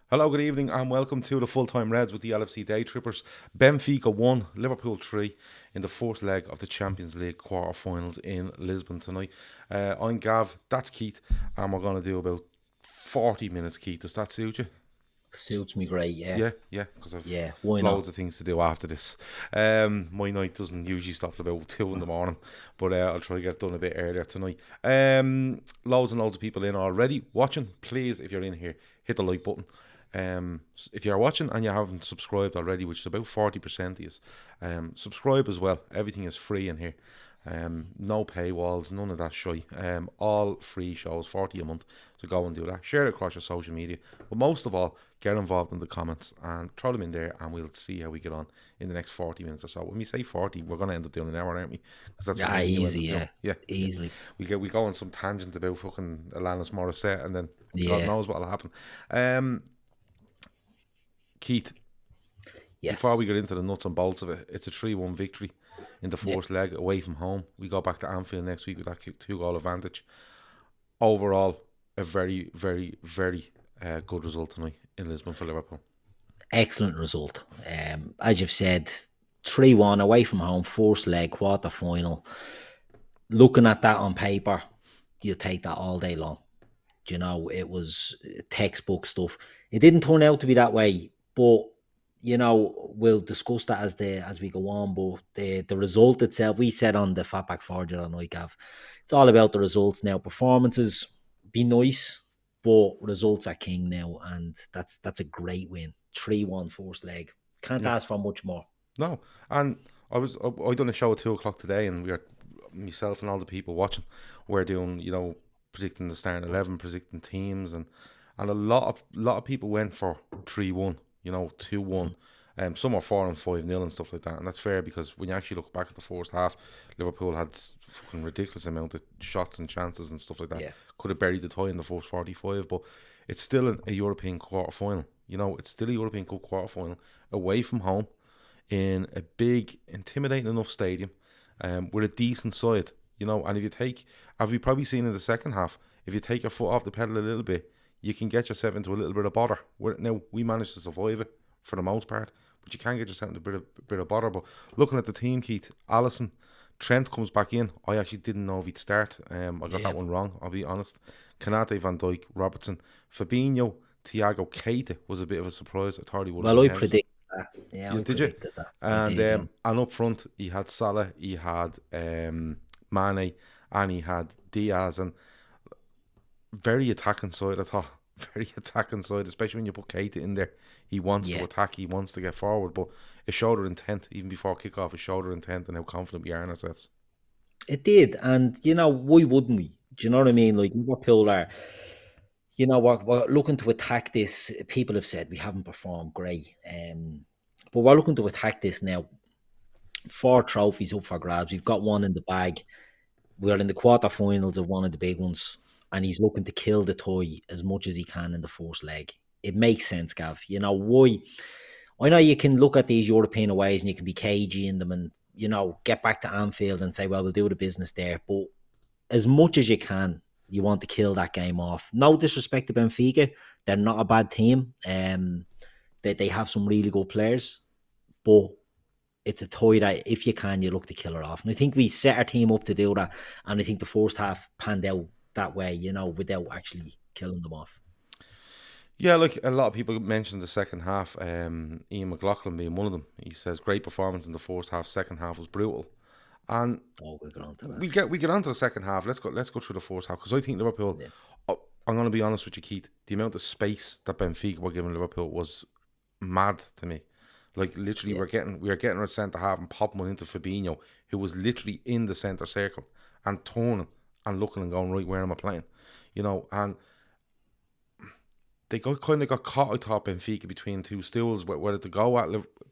Hello, good evening, and welcome to the full-time Reds with the LFC Daytrippers. Benfica 1, Liverpool 3 in the fourth leg of the Champions League quarter-finals in Lisbon tonight. I'm Gav, that's Keith, and we're going to do about 40 minutes, Keith. Does that suit you? Suits me great, yeah. Yeah, because I've Why loads not? of things to do after this. My night doesn't usually stop till about 2 in the morning, but I'll try to get it done a bit earlier tonight. Loads and loads of people in already watching. Please, if you're in here, hit the like button. If you're watching and you haven't subscribed already, which is about 40% of you, subscribe as well. Everything is free in here. No paywalls, none of that shy. All free shows, 40 a month. So go and do that. Share it across your social media. But most of all, get involved in the comments and throw them in there, and we'll see how we get on in the next 40 minutes or so. When we say 40, we're going to end up doing an hour, aren't we? Because that's what you end Easy, up doing. yeah. Yeah. Easily. We go on some tangent about fucking Alanis Morissette, and then God Yeah. knows what will happen. Keith, Yes. before we get into the nuts and bolts of it, it's a 3-1 victory in the first leg away from home. We go back to Anfield next week with that 2-goal advantage. Overall, a very, very, very good result tonight in Lisbon for Liverpool. Excellent result. As you've said, 3-1 away from home, first leg, quarter final. Looking at that on paper, you take that all day long. You know, it was textbook stuff. It didn't turn out to be that way, but we'll discuss that as we go on. But the result itself, we said on the Fatback Forge the other night, Gav, it's all about the results now. Performances be nice, but results are king now, and that's a great win. 3-1 first leg. Can't Yeah. ask for much more. No, and I done a show at 2 o'clock today, and we are myself and all the people watching. We're doing predicting the starting 11, predicting teams, and a lot of people went for 3-1, 2-1. Some are 4 and 5-0 and stuff like that, and that's fair because when you actually look back at the first half, Liverpool had fucking ridiculous amount of shots and chances and stuff like that. Yeah. Could have buried the tie in the first 45, but it's still a European quarter final. It's still a European Cup quarter final away from home in a big, intimidating enough stadium, with a decent side. And if you take, have we probably seen in the second half, if you take your foot off the pedal a little bit, you can get yourself into a little bit of bother. Now, we managed to survive it for the most part, but you can get yourself into a bit of bother. But looking at the team, Keith, Alisson, Trent comes back in. I actually didn't know if he'd start. I got that one wrong, I'll be honest. Kanate, Van Dijk, Robertson, Fabinho, Thiago, Keita was a bit of a surprise. I thought he would have Well, I been out. predicted that. Yeah, I Did you? predicted that. I And did. and up front, he had Salah, he had Mane, and he had Diaz, and very attacking side. I thought very attacking side, especially when you put Keita in there. He wants to attack, he wants to get forward, but it showed our intent even before kick-off. It showed our intent and how confident we are in ourselves. It did, and why wouldn't we? Do you know what I mean? Like Liverpool are, we're looking to attack this. People have said we haven't performed great, but we're looking to attack this now. 4 trophies up for grabs. We've got one in the bag. We're in the quarterfinals of one of the big ones, and he's looking to kill the toy as much as he can in the first leg. It makes sense, Gav. Why? I know you can look at these European aways and you can be cagey in them and, get back to Anfield and say, well, we'll do the business there. But as much as you can, you want to kill that game off. No disrespect to Benfica. They're not a bad team. They have some really good players. But it's a toy that, if you can, you look to kill it off. And I think we set our team up to do that. And I think the first half panned out that way, without actually killing them off. Yeah, like a lot of people mentioned the second half, Ian McLaughlin being one of them. He says great performance in the first half, second half was brutal. And we'll get on to that. we get on to the second half. Let's go through the first half, because I think Liverpool, I'm going to be honest with you, Keith, the amount of space that Benfica were giving Liverpool was mad to me. Like literally, we were getting a centre half and popping one into Fabinho, who was literally in the centre circle and turning and looking and going, right, where am I playing? And they kind of got caught, I thought, Benfica, between two stools, whether to go at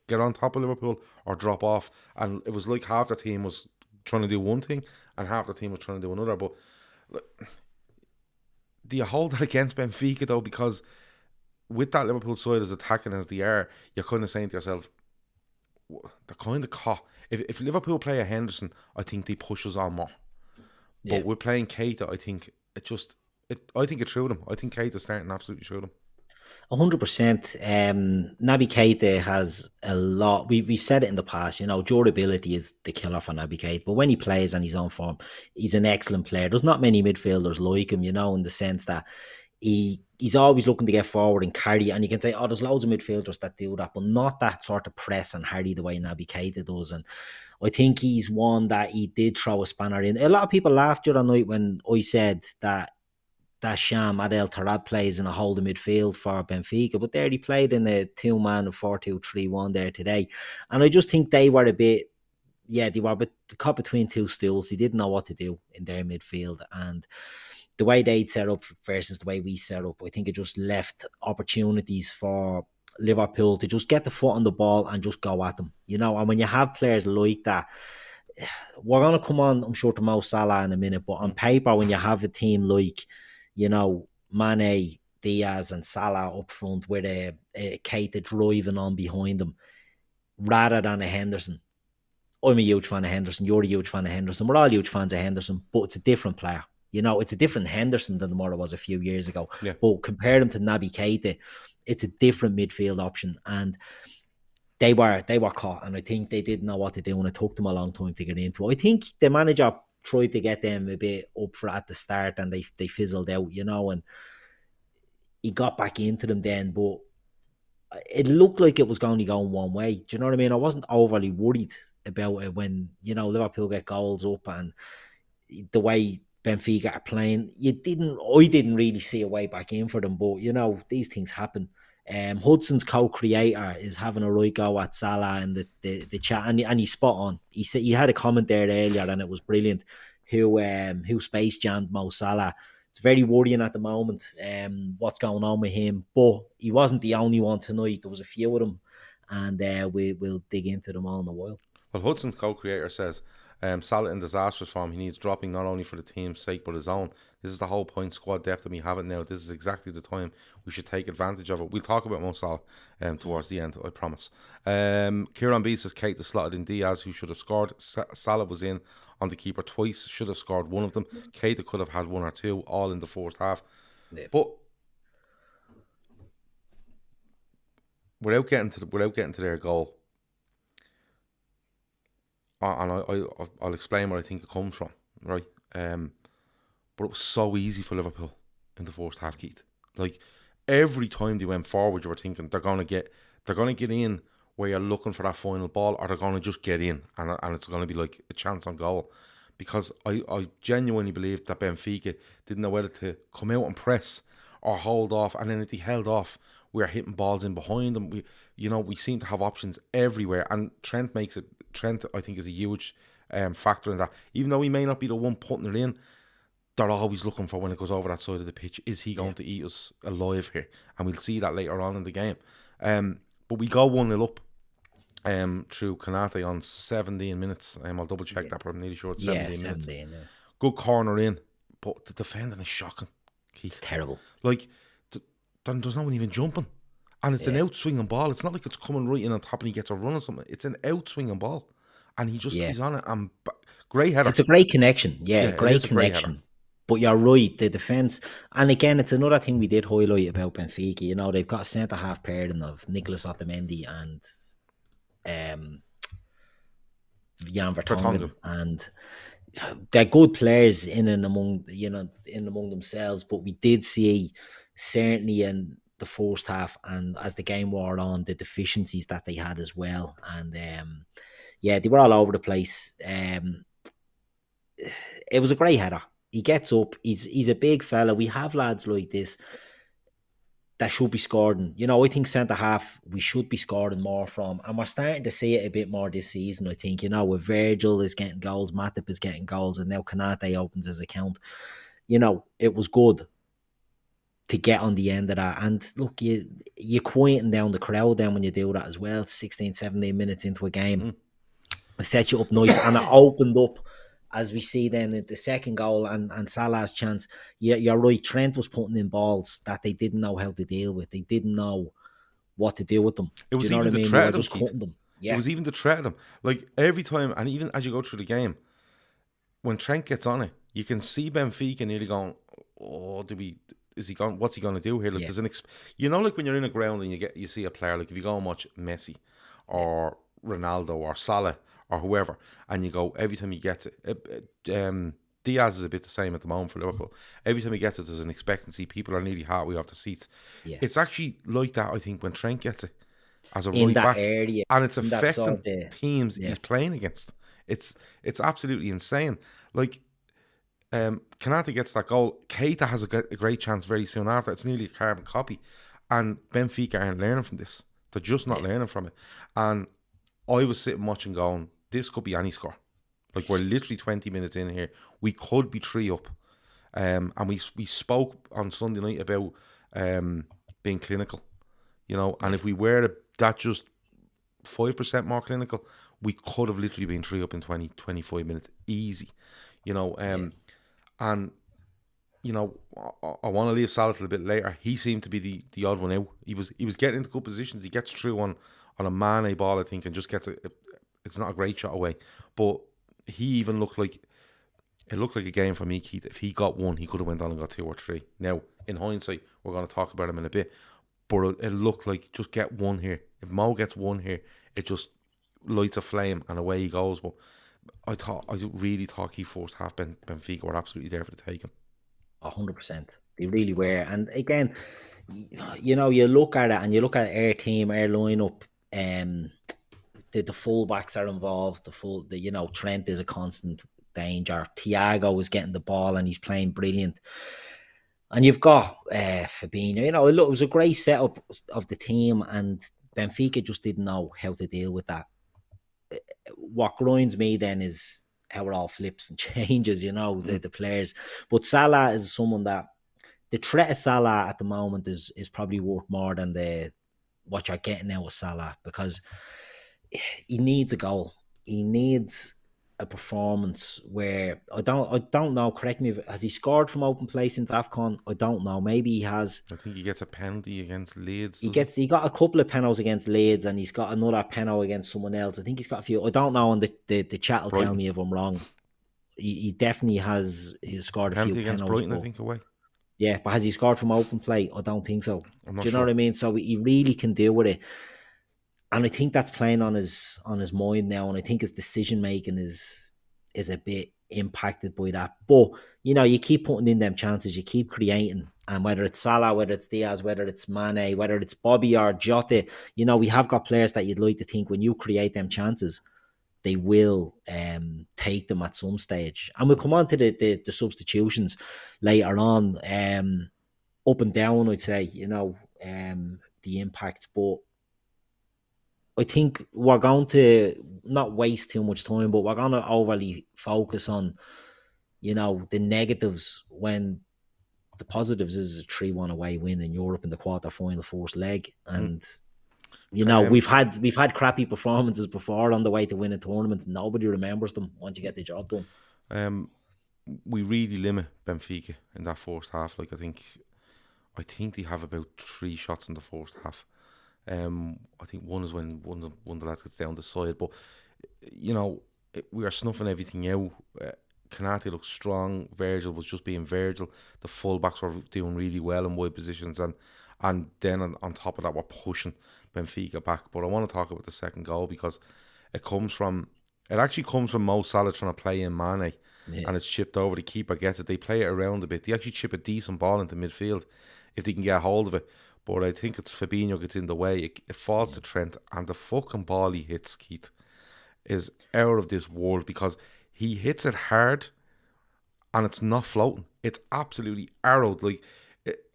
get on top of Liverpool or drop off. And it was like half the team was trying to do one thing and half the team was trying to do another. But look, do you hold that against Benfica, though? Because with that Liverpool side as attacking as they are, you're kind of saying to yourself, they're kind of caught. If Liverpool play a Henderson, I think they push us on more. But we're playing Keita, I think it threw them. I think Keita's starting absolutely threw them. 100%. Naby Keita has a lot. We've said it in the past. Durability is the killer for Naby Keita. But when he plays on his own form, he's an excellent player. There's not many midfielders like him. In the sense that he's always looking to get forward and carry. And you can say, oh, there's loads of midfielders that do that, but not that sort of press and hardy the way Naby Keita does. And I think he's one that he did throw a spanner in. A lot of people laughed the other night when I said that Sham Adel Tarab plays in a holding midfield for Benfica, but there he played in a 2-man 4-2-3-1 there today. And I just think they were they were caught between two stools. They didn't know what to do in their midfield. And the way they'd set up versus the way we set up, I think it just left opportunities for Liverpool to just get the foot on the ball and just go at them. And when you have players like that, we're going to come on, I'm sure, to Mo Salah in a minute, but on paper, when you have a team like, Mane, Diaz and Salah up front with a Keita driving on behind them, rather than a Henderson. I'm a huge fan of Henderson. You're a huge fan of Henderson. We're all huge fans of Henderson, but it's a different player. It's a different Henderson than the it was a few years ago. Yeah. But compare him to Naby Keita, it's a different midfield option. And they were caught, and I think they didn't know what to do, and it took them a long time to get into it. I think the manager tried to get them a bit up for at the start, and they fizzled out, and he got back into them then, but it looked like it was going to go one way. Do you know what I mean? I wasn't overly worried about it when, Liverpool get goals up and the way Benfica are playing. I didn't really see a way back in for them, but, these things happen. Hudson's co-creator is having a right go at Salah and the chat, and he's spot on. He said he had a comment there earlier, and it was brilliant. Who space jammed Mo Salah. It's very worrying at the moment. What's going on with him? But he wasn't the only one tonight. There was a few of them, and we'll dig into them all in a while. Well, Hudson's co-creator says, Salah in disastrous form. He needs dropping not only for the team's sake but his own. This is the whole point. Squad depth, and we have it now. This is exactly the time we should take advantage of it. We'll talk about Mo Salah towards the end, I promise. Kieran B says Keita slotted in Diaz, who should have scored. Salah was in on the keeper twice, should have scored one of them. Keita could have had one or two, all in the first half. Yeah. But without getting to their goal, and I'll explain where I think it comes from, right? But it was so easy for Liverpool in the first half, Keith. Like, every time they went forward, you were thinking they're gonna get in where you're looking for that final ball, or they're gonna just get in, and it's gonna be like a chance on goal. Because I genuinely believe that Benfica didn't know whether to come out and press or hold off, and then if they held off, we were hitting balls in behind them. We seem to have options everywhere, and Trent, I think, is a huge factor in that. Even though he may not be the one putting it in, they're always looking for, when it goes over that side of the pitch, is he going to eat us alive here? And we'll see that later on in the game. But we go 1-0 up through Konate on 17 minutes. I'll double check that, but I'm nearly sure it's 17 minutes. Yeah. Good corner in, but the defending is shocking. It's terrible. Like, there's no one even jumping. And it's an out-swinging ball. It's not like it's coming right in on top and he gets a run or something. It's an out-swinging ball. And he's on it. And great header. It's a great connection. Yeah, great connection. But you're right, the defence. And again, it's another thing we did highlight about Benfica. They've got a centre-half pairing of Nicolas Otamendi and Jan Vertonghen. And they're good players in and among themselves. But we did see, certainly in the first half and as the game wore on, the deficiencies that they had as well. And they were all over the place. It was a great header. He gets up. He's a big fella. We have lads like this that should be scoring. I think centre half we should be scoring more from, and we're starting to see it a bit more this season. I think with Virgil is getting goals, Matip is getting goals, and now Konate opens his account. It was good to get on the end of that. And look, you're quieting down the crowd then when you do that as well. 16, 17 minutes into a game. It sets you up nice, and it opened up, as we see then the second goal and Salah's chance. You're right, Trent was putting in balls that they didn't know how to deal with. They didn't know what to do with them. It was even the threat of them. Yeah. It was even the threat of them. Like, every time, and even as you go through the game, when Trent gets on it, you can see Benfica nearly going, oh, is he going? What's he going to do here? Like, there's an like when you're in a ground and you see a player, like if you go and watch Messi or Ronaldo or Salah or whoever, and you go, every time he gets it, Diaz is a bit the same at the moment for Liverpool. Every time he gets it, there's an expectancy. People are nearly halfway off the seats. Yeah. It's actually like that, I think, when Trent gets it as a right back, area, and it's affecting teams he's playing against. It's absolutely insane. Like, Konate gets that goal. Keita has a great chance very soon after. It's nearly a carbon copy, and Benfica aren't learning from this. They're just not learning from it. And I was sitting watching, going, "This could be any score." Like, we're literally 20 minutes in here. We could be 3 up. And we spoke on Sunday night about being clinical, and if we were that just 5% more clinical, we could have literally been 3 up in 20, 25 minutes. Easy, And, I want to leave Salah a little bit later. He seemed to be the odd one out. He was getting into good positions. He gets through on a Mane ball, I think, and just gets it's not a great shot away. But he even looked like a game for me, Keith. If he got 1, he could have went on and got 2 or 3. Now, in hindsight, we're going to talk about him in a bit, but it looked like just get 1 here. If Mo gets 1 here, it just lights a flame and away he goes. But I really thought he first half Benfica were absolutely there for the taking. 100%. They really were. And again, you look at it and you look at our team, our lineup, the full-backs are involved. Trent is a constant danger. Thiago is getting the ball and he's playing brilliant. And you've got Fabinho. It was a great setup of the team, and Benfica just didn't know how to deal with that. What grinds me then is how it all flips and changes, the players. But Salah is someone that the threat of Salah at the moment is probably worth more than what you're getting now with Salah, because he needs a goal. He needs a performance where I don't know. Correct me. Has he scored from open play since AFCON? I don't know. Maybe he has. I think he gets a penalty against Leeds. He got a couple of penalties against Leeds, and he's got another penalty against someone else. I think he's got a few. I don't know, and the chat will tell me if I'm wrong. He definitely has. He's scored a penalty few against penalties. Brighton, I think, away. Yeah, but has he scored from open play? I don't think so. I'm not Do you know what I mean? So he really can deal with it. And I think that's playing on his mind now, and I think his decision making is a bit impacted by that. But you keep putting in them chances, you keep creating, and whether it's Salah, whether it's Diaz, whether it's Mane, whether it's Bobby or Jota, we have got players that you'd like to think when you create them chances, they will take them at some stage. And we'll come on to the substitutions later on, up and down, I'd say, the impact. But I think we're going to not waste too much time, but we're going to overly focus on, the negatives, when the positives is a 3-1 away win in Europe in the quarter-final first leg. And, we've had crappy performances before on the way to winning tournaments. Nobody remembers them once you get the job done. We really limit Benfica in that first half. Like, I think they have about 3 shots in the first half. I think one is when one of the lads gets down the side, but we are snuffing everything out. Konate looks strong. Virgil was just being Virgil. The full-backs were doing really well in wide positions, and then on top of that, we're pushing Benfica back. But I want to talk about the second goal, because it actually comes from Mo Salah trying to play in Mane, and it's chipped over. The keeper gets it. They play it around a bit. They actually chip a decent ball into midfield if they can get a hold of it. But I think it's Fabinho gets in the way. It falls to Trent, and the fucking ball he hits, Keith, is out of this world, because he hits it hard and it's not floating. It's absolutely arrowed. Like,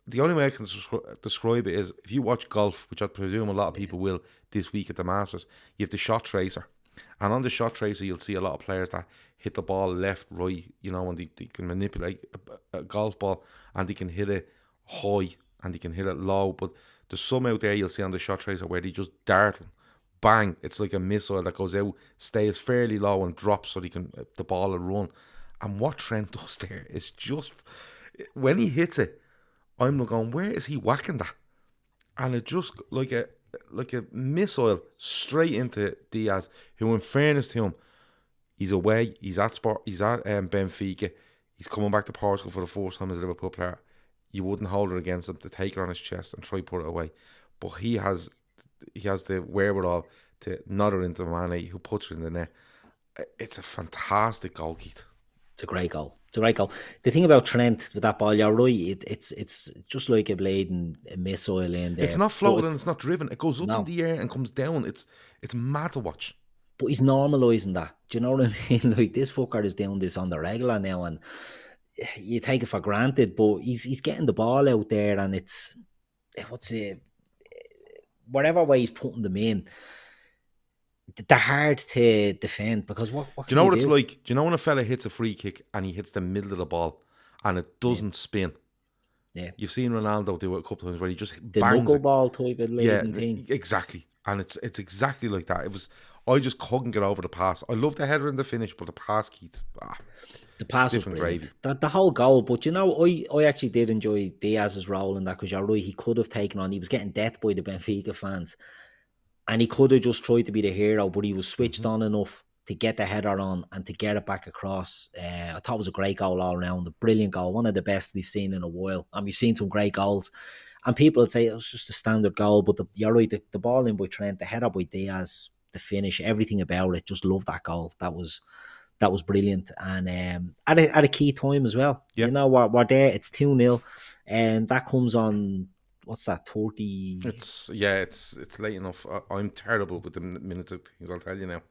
the only way I can describe it is, if you watch golf, which I presume a lot of people will this week at the Masters, you have the shot tracer. And on the shot tracer, you'll see a lot of players that hit the ball left, right, and they can manipulate a golf ball, and they can hit it high and they can hit it low. But there's some out there you'll see on the shot tracer where they just dart, bang, it's like a missile that goes out, stays fairly low and drops so the ball will run. And what Trent does there is just, when he hits it, I'm going, where is he whacking that? And it just like a missile straight into Diaz, who, in fairness to him, he's away, he's at Benfica, he's coming back to Portugal for the first time as a Liverpool player. you wouldn't hold it against him to take her on his chest and try put it away. But he has the wherewithal to nod her into Mane, who puts her in the net. It's a fantastic goal, Keith. It's a great goal. It's a great goal. The thing about Trent with that ball, you're right. It's just like a blade and a missile in there. It's not floating and it's not driven. It goes up in the air and comes down. It's mad to watch. But he's normalising that. Do you know what I mean? Like, this fucker is doing this on the regular now, and you take it for granted. But he's getting the ball out there, and it's whatever way he's putting them in, they're hard to defend because what do you know what it's like? Do you know when a fella hits a free kick and he hits the middle of the ball and it doesn't spin? Yeah, you've seen Ronaldo do it a couple of times where he just the bangs knuckleball type of thing. Exactly, and it's exactly like that. I just couldn't get over the pass. I love the header in the finish, but the pass, Keith, the pass was brilliant. The whole goal, but you know, I actually did enjoy Diaz's role in that because you're right, he could have taken on. He was getting death by the Benfica fans. And he could have just tried to be the hero, but he was switched on enough to get the header on and to get it back across. I thought it was a great goal all around, a brilliant goal, one of the best we've seen in a while. And we've seen some great goals. And people would say it was just a standard goal, but you're right, the ball in by Trent, the header by Diaz, the finish, everything about it, just love that goal. That was brilliant. And at a key time as well. Yep. You know, we're there, it's 2-0, and that comes on... What's that, 30? It's late enough. I'm terrible with the minutes of things, I'll tell you now.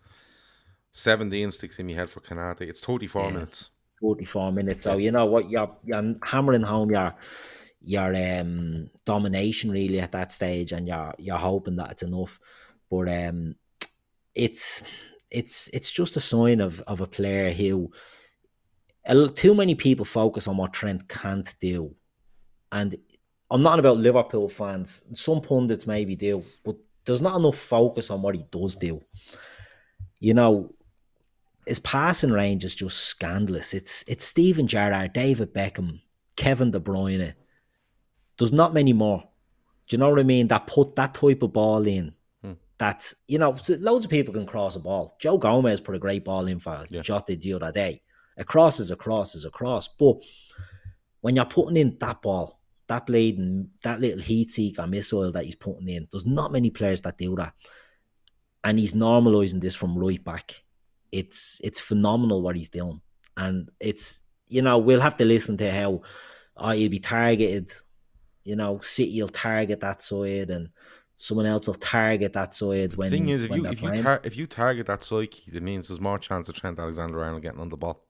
17 sticks in my head for Kanate. It's 34 minutes. 44 minutes. So, you know what, you're hammering home your domination really at that stage, and you're hoping that it's enough. But it's just a sign of a player who... Too many people focus on what Trent can't do. And... I'm not about Liverpool fans. Some pundits maybe do, but there's not enough focus on what he does do. You know, his passing range is just scandalous. It's Steven Gerrard, David Beckham, Kevin De Bruyne. There's not many more. Do you know what I mean? That put that type of ball in. That's, you know, loads of people can cross a ball. Joe Gomez put a great ball in for Jota the other day. A cross is a cross is a cross. But when you're putting in that ball, that blade and that little heat seeker missile that he's putting in, there's not many players that do that. And he's normalising this from right back. It's phenomenal what he's doing. And it's, you know, we'll have to listen to how he'll be targeted. You know, City will target that side and someone else will target that side. The thing is, if you target that side, it means there's more chance of Trent Alexander-Arnold getting on the ball.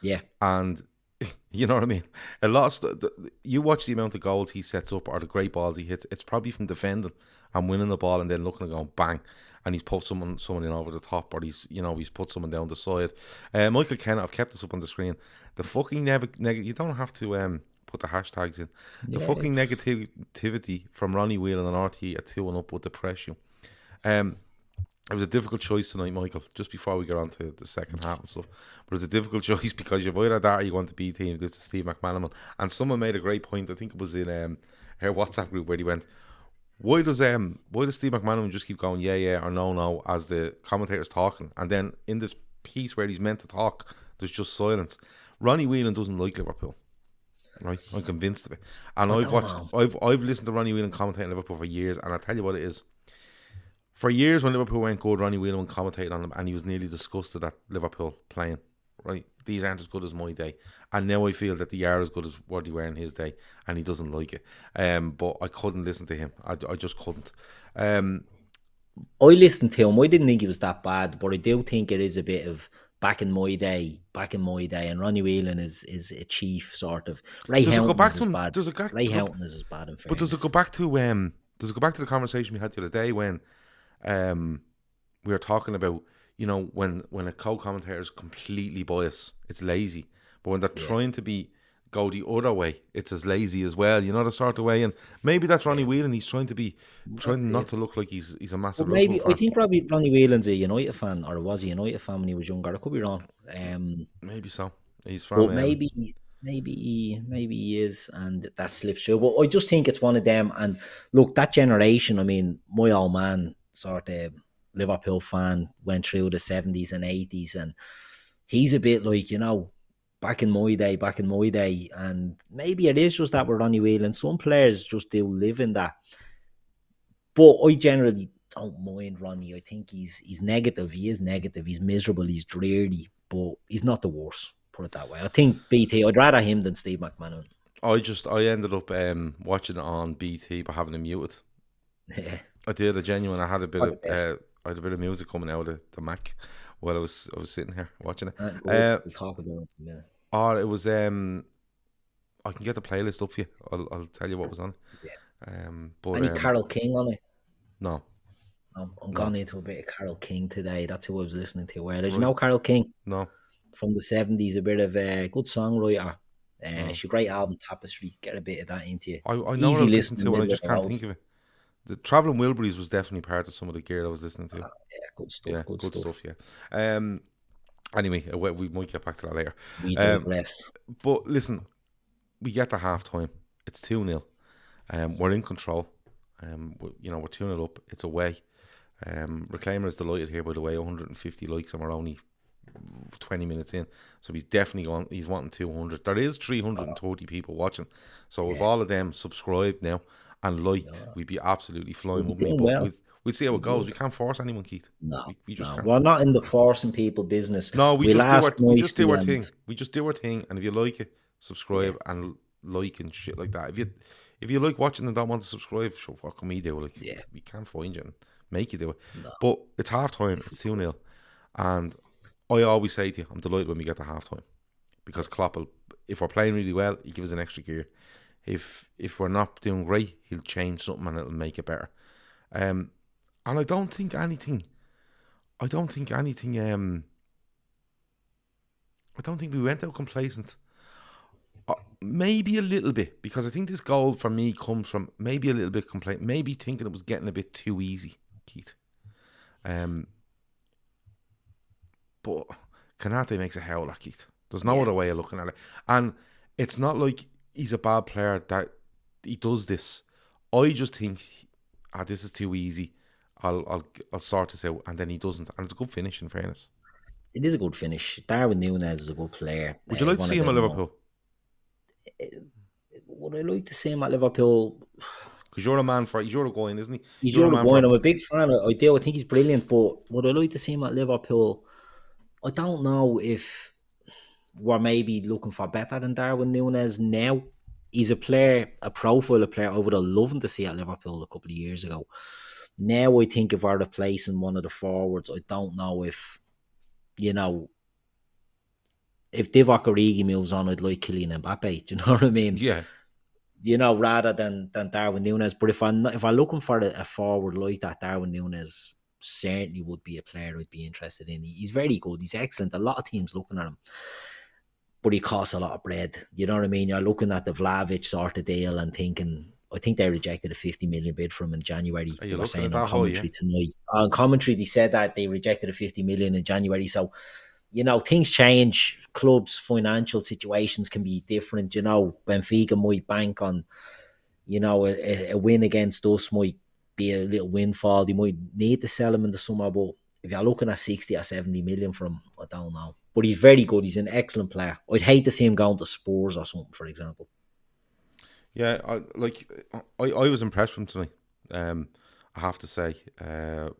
Yeah. And... you know what I mean? A lot of you watch the amount of goals he sets up or the great balls he hits. It's probably from defending and winning the ball and then looking and going bang, and he's put someone in over the top, or he's put someone down the side. Michael Kennett, I've kept this up on the screen. The fucking you don't have to put the hashtags in. The fucking negativity from Ronnie Whelan and RT at 2-1 would depress you. It was a difficult choice tonight, Michael, just before we get on to the second half and stuff. But it was a difficult choice because you've either that or you want to be team. This is Steve McManaman. And someone made a great point, I think it was in her WhatsApp group, where he went, why does Steve McManaman just keep going, yeah, or no, as the commentator's talking? And then in this piece where he's meant to talk, there's just silence. Ronnie Whelan doesn't like Liverpool. Right? I'm convinced of it. And I've listened to Ronnie Whelan commentate on Liverpool for years, and I'll tell you what it is. For years, when Liverpool went good, Ronnie Whelan commentated on them, and he was nearly disgusted at Liverpool playing. Right, these aren't as good as my day, and now I feel that they are as good as what they were in his day, and he doesn't like it. But I couldn't listen to him. I just couldn't. I listened to him. I didn't think he was that bad, but I do think it is a bit of back in my day, and Ronnie Whelan is a chief sort of. Ray Houghton is as bad. Ray Houghton is as bad in fairness. But does it go back to the conversation we had the other day when we were talking about, you know, when a co-commentator is completely biased, it's lazy. But when they're trying to go the other way, it's as lazy as well. You know, the sort of way. And maybe that's Ronnie Whelan. He's trying not to look like he's a massive. But maybe I think Ronnie Whelan's a United fan, or was a United fan when he was younger. I could be wrong. Maybe so. He's from. But maybe he is, and that slips through. But I just think it's one of them. And look, that generation. I mean, my old man, sort of Liverpool fan, went through the 70s and 80s, and he's a bit like, you know, back in my day, and maybe it is just that we're Ronnie Whelan. Some players just do live in that. But I generally don't mind Ronnie. I think he's negative. He is negative. He's miserable. He's dreary, but he's not the worst. Put it that way. I think BT. I'd rather him than Steve McManaman. I ended up watching it on BT but having it muted. Yeah. I did a genuine. I had a bit of music coming out of the Mac while I was sitting here watching it. We'll talk about it in a minute. Or it was I can get the playlist up for you. I'll tell you what was on it. Yeah. But any Carole King on it? No. I'm going into a bit of Carole King today. That's who I was listening to. Where did you know Carole King? No. From the 70s, a bit of a good songwriter. She's a great album, Tapestry. Get a bit of that into you. I know what I was listening to, and I just can't think of it. The Travelling Wilburys was definitely part of some of the gear I was listening to. Yeah, good stuff. Yeah, good stuff. Yeah. Anyway, we might get back to that later. We digress. But listen, we get to half time. It's 2-0. We're in control. We're 2-0 up. It's away. Reclaimer is delighted here, by the way. 150 likes, and we're only 20 minutes in, so he's definitely he's wanting 200. There is 330 people watching, so if all of them subscribed now and liked, we'd be absolutely flying with me. But we'll see how it goes. We can't force anyone, Keith. No, we just can't. We're not in the forcing people business. No, we just do our thing. We just do our thing, and if you like it, subscribe and like and shit like that. If you like watching and don't want to subscribe, sure, what can we do? We can't find you and make you do it. No. But it's half time. It's 2-0, and I always say to you, I'm delighted when we get to half time, because Klopp will, if we're playing really well, he gives us an extra gear. If we're not doing great, he'll change something and it'll make it better. And I don't think anything we went out complacent. Maybe a little bit, because I think this goal for me comes from maybe a little bit complaint, maybe thinking it was getting a bit too easy, Keith. But Kanate makes a howler, Keith. There's no other way of looking at it. And it's not like he's a bad player that he does this. I just think, this is too easy. I'll sort this out, and then he doesn't. And it's a good finish, in fairness. It is a good finish. Darwin Núñez is a good player. Would you like to see him at Liverpool? Would I like to see him at Liverpool? Because you're a man for he's Uruguayan, isn't he? He's Uruguayan. I'm a big fan. I do. I think he's brilliant. But would I like to see him at Liverpool? I don't know if we're maybe looking for better than Darwin Núñez now. He's a player, a profile of player I would have loved to see at Liverpool a couple of years ago. Now I think if we're replacing one of the forwards, I don't know if Divock Origi moves on, I'd like Kylian Mbappe. Do you know what I mean? Yeah. Rather than Darwin Núñez. But if I'm looking for a forward like that, Darwin Núñez certainly would be a player I'd be interested in. He's very good. He's excellent. A lot of teams looking at him. But he costs a lot of bread. You know what I mean? You're looking at the Vlahovic sort of deal and thinking, I think they rejected a 50 million bid from him in January. They were saying on commentary tonight. On commentary, they said that they rejected a 50 million in January. So, things change. Clubs' financial situations can be different. Benfica might bank on, a win against us might be a little windfall. They might need to sell him in the summer, but if you're looking at 60 or 70 million from him, I don't know. But he's very good. He's an excellent player. I'd hate to see him going to Spurs or something, for example. Yeah, I was impressed with him tonight. I have to say, and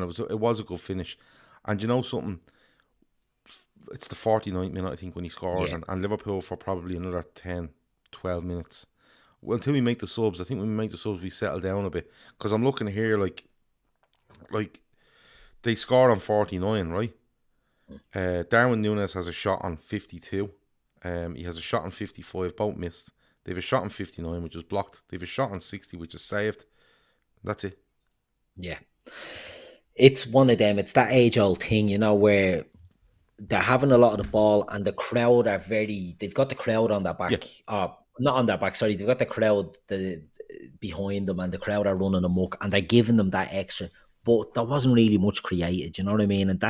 it was a good finish. And you know something, it's the 49th minute I think when he scores, and Liverpool for probably another 10, 12 minutes. Well, until we make the subs, I think when we make the subs, we settle down a bit. Because I'm looking here, like they score on 49, right? Darwin Núñez has a shot on 52. He has a shot on 55, both missed. They have a shot on 59, which was blocked. They have a shot on 60, which is saved. That's it. Yeah. It's one of them. It's that age-old thing, where they're having a lot of the ball and the crowd are they've got the crowd on their back. Yeah. Not on their back, sorry. They've got the crowd behind them and the crowd are running amok and they're giving them that extra. But there wasn't really much created, you know what I mean? And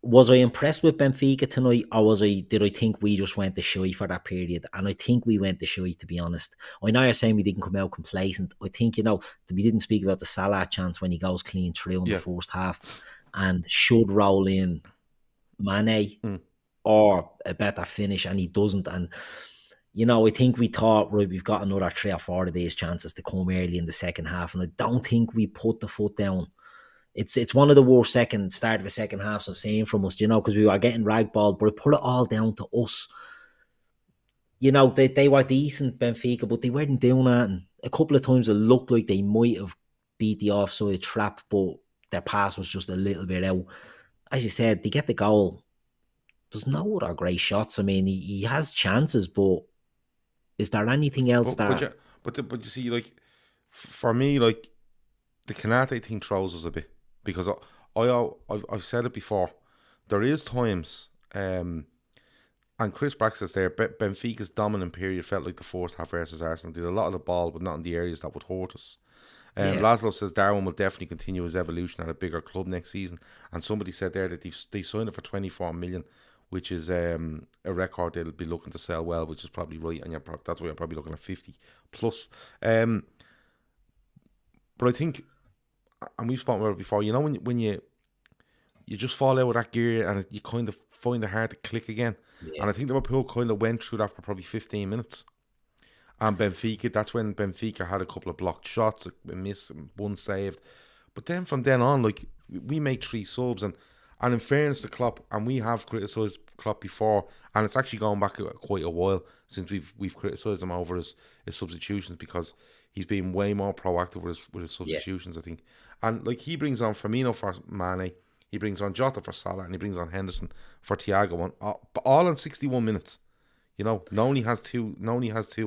was I impressed with Benfica tonight, or did I think we just went to shy for that period? And I think we went to shy, to be honest. I know you're saying we didn't come out complacent. I think, we didn't speak about the Salah chance when he goes clean through in the first half and should roll in Mane or a better finish, and he doesn't. And you know, I think we thought, right, we've got another 3 or 4 of these chances to come early in the second half, and I don't think we put the foot down. It's one of the worst start of the second halves I've seen from us, you know, because we were getting ragballed, but I put it all down to us. You know, they were decent, Benfica, but they weren't doing that. And a couple of times it looked like they might have beat the offside trap, but their pass was just a little bit out. As you said, they get the goal. There's no other great shots. I mean, he has chances, but is there anything else that... But you see, like, for me, like, the Kanate thing throws us a bit, because I've said it before. There is times, and Chris Braxton's there, Benfica's dominant period felt like the first half versus Arsenal. Did a lot of the ball, but not in the areas that would hurt us. Laszlo says Darwin will definitely continue his evolution at a bigger club next season. And somebody said there that they signed it for 24 million, which is a record they'll be looking to sell well, which is probably right. And that's why you're probably looking at 50 plus. But I think, and we've spoken about it before, you know, when you just fall out of that gear and you kind of find it hard to click again. Yeah. And I think Liverpool kind of went through that for probably 15 minutes. And Benfica, that's when Benfica had a couple of blocked shots, a miss, one saved. But then from then on, like, we made 3 subs. And in fairness to Klopp, and we have criticised Klopp before, and it's actually gone back quite a while since we've criticised him over his substitutions, because he's been way more proactive with his substitutions, I think. And like, he brings on Firmino for Mane, he brings on Jota for Salah, and he brings on Henderson for Thiago, all in 61 minutes. You know, Noni has two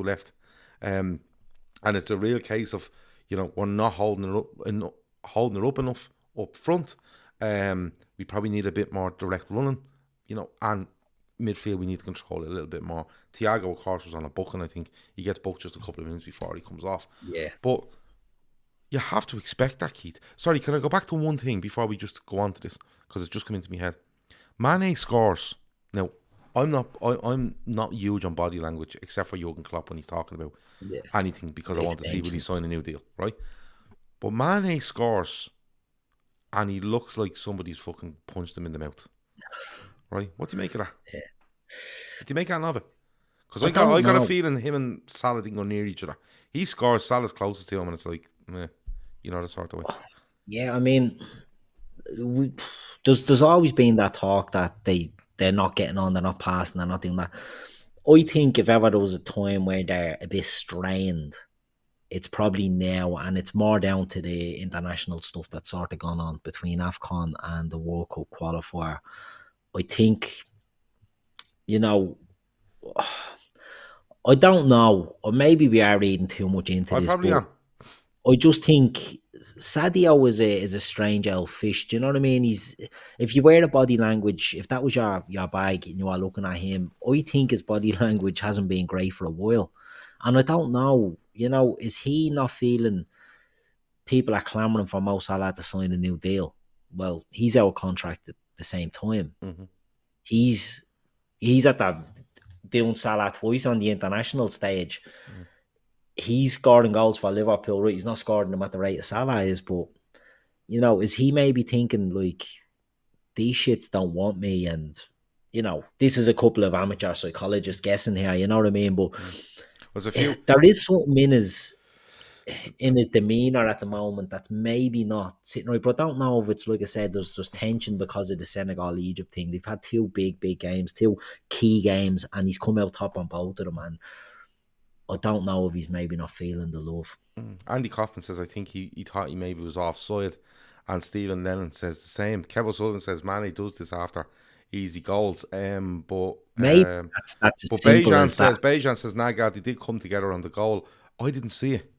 left. And it's a real case of, you know, we're not holding it up enough up front. We probably need a bit more direct running, you know, and midfield we need to control it a little bit more. Thiago, of course, was on a booking. I think he gets booked just a couple of minutes before he comes off. Yeah. But you have to expect that, Keith. Sorry, can I go back to one thing before we just go on to this? Because it's just come into my head. Mane scores. Now, I'm not huge on body language, except for Jurgen Klopp when he's talking about anything, because I want to see will he sign a new deal, right? But Mane scores, and he looks like somebody's fucking punched him in the mouth, right? What do you make of that? Yeah. Do you make anything of it? Because I got a feeling him and Salah didn't go near each other. He scores, Salah's closest to him, and it's like, meh, you know, the sort of way. Yeah, I mean, there's always been that talk that they're not getting on, they're not passing, they're not doing that. I think if ever there was a time where they're a bit strained, it's probably now, and it's more down to the international stuff that's sort of gone on between AFCON and the World Cup qualifier. I think, you know, I don't know, or maybe we are reading too much into this. Probably am. I just think Sadio is a strange old fish. Do you know what I mean? If you wear the body language, if that was your bag and you are looking at him, I think his body language hasn't been great for a while. And I don't know, you know, is he not feeling people are clamouring for Mo Salah to sign a new deal? Well, he's out of contract at the same time. Mm-hmm. He's at that doing Salah twice on the international stage. Mm. He's scoring goals for Liverpool, right? He's not scoring them at the rate of Salah is, but, you know, is he maybe thinking, like, these shits don't want me? And, you know, this is a couple of amateur psychologists guessing here, you know what I mean? But there is something in his demeanour at the moment that's maybe not sitting right. But I don't know if it's, like I said, there's tension because of the Senegal-Egypt thing. They've had 2 big games, 2 key games, and he's come out top on both of them, and I don't know if he's maybe not feeling the love. Andy Kaufman says, I think he thought he maybe was offside. And Stephen Lennon says the same. Kevin Sullivan says Mane does this after easy goals. But maybe that's as simple as that. Bejan says, Nagad, they did come together on the goal. I didn't see it.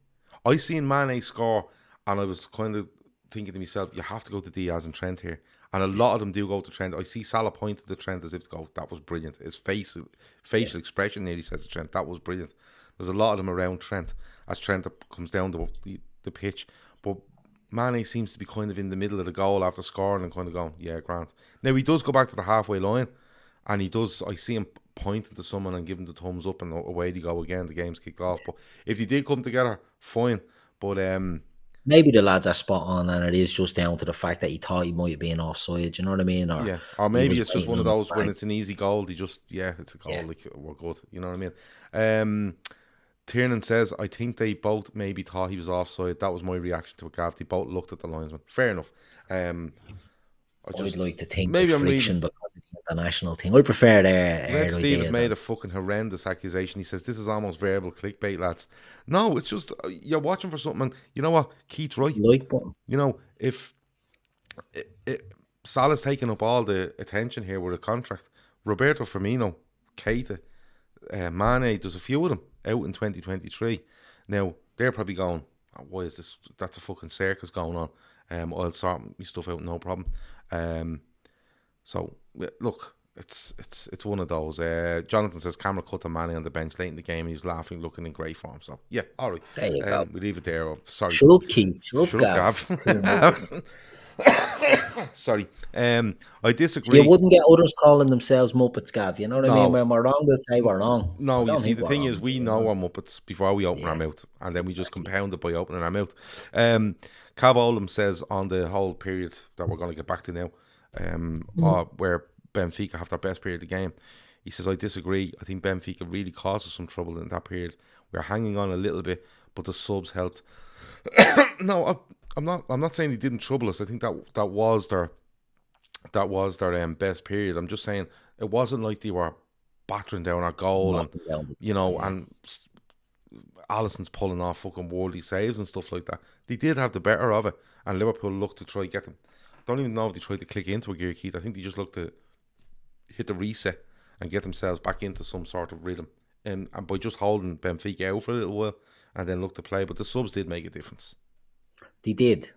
I seen Mane score, and I was kind of thinking to myself, you have to go to Diaz and Trent here. And a lot of them do go to Trent. I see Salah point to Trent as if to go, that was brilliant. His facial expression nearly says to Trent, that was brilliant. There's a lot of them around Trent as Trent comes down the pitch. But Mane seems to be kind of in the middle of the goal after scoring and kind of going, yeah, Grant. Now, he does go back to the halfway line, and I see him pointing to someone and giving the thumbs up, and away they go again. The game's kicked off. But if they did come together, fine. But maybe the lads are spot on, and it is just down to the fact that he thought he might have been offside. Do you know what I mean? Or Yeah, or he maybe was it's just waiting one of on the those when flank. it's an easy goal, they just, it's a goal, Yeah, like, we're good. You know what I mean? Tiernan says, I think they both maybe thought he was offside. That was my reaction to it, Gav. They both looked at the linesman. Fair enough. I'd like to think Maybe there's I'm reading. friction because of the international thing. I prefer Red their Steve has idea made than a fucking horrendous accusation. He says this is almost verbal clickbait, lads. No, it's just you're watching for something. And you know what? Keith's right. like button. You know, if Salah's taking up all the attention here with a contract, Roberto Firmino, Keita, Mane, there's a few of them out in 2023. Now, they're probably going, why is this? That's a fucking circus going on. I'll sort my stuff out, no problem. So, look, it's one of those. Jonathan says camera cut to Mane on the bench late in the game. He was laughing, looking in great form. So, yeah, all right. There you go. We leave it there. Oh, sorry. Shut up, Keith. Shut up, Gav. Sorry. I disagree. So you wouldn't get others calling themselves Muppets, Gav. You know what I mean? When we're wrong, we'll say we're wrong. No, you see, the thing is, we know our Muppets before we open our mouth, and then we just compound it by opening our mouth. Cav Olam says on the whole period that we're going to get back to now, where Benfica have their best period of the game, he says, I disagree. I think Benfica really caused us some trouble in that period. We're hanging on a little bit, but the subs helped. No, I'm not saying he didn't trouble us. I think that was their best period. I'm just saying it wasn't like they were battering down our goal and and Alisson's pulling off fucking worldly saves and stuff like that. They did have the better of it, and Liverpool looked to try to get them. I don't even know if they tried to click into a gear, Keith. I think they just looked to hit the reset and get themselves back into some sort of rhythm, and by just holding Benfica out for a little while and then look to play. But the subs did make a difference. They did.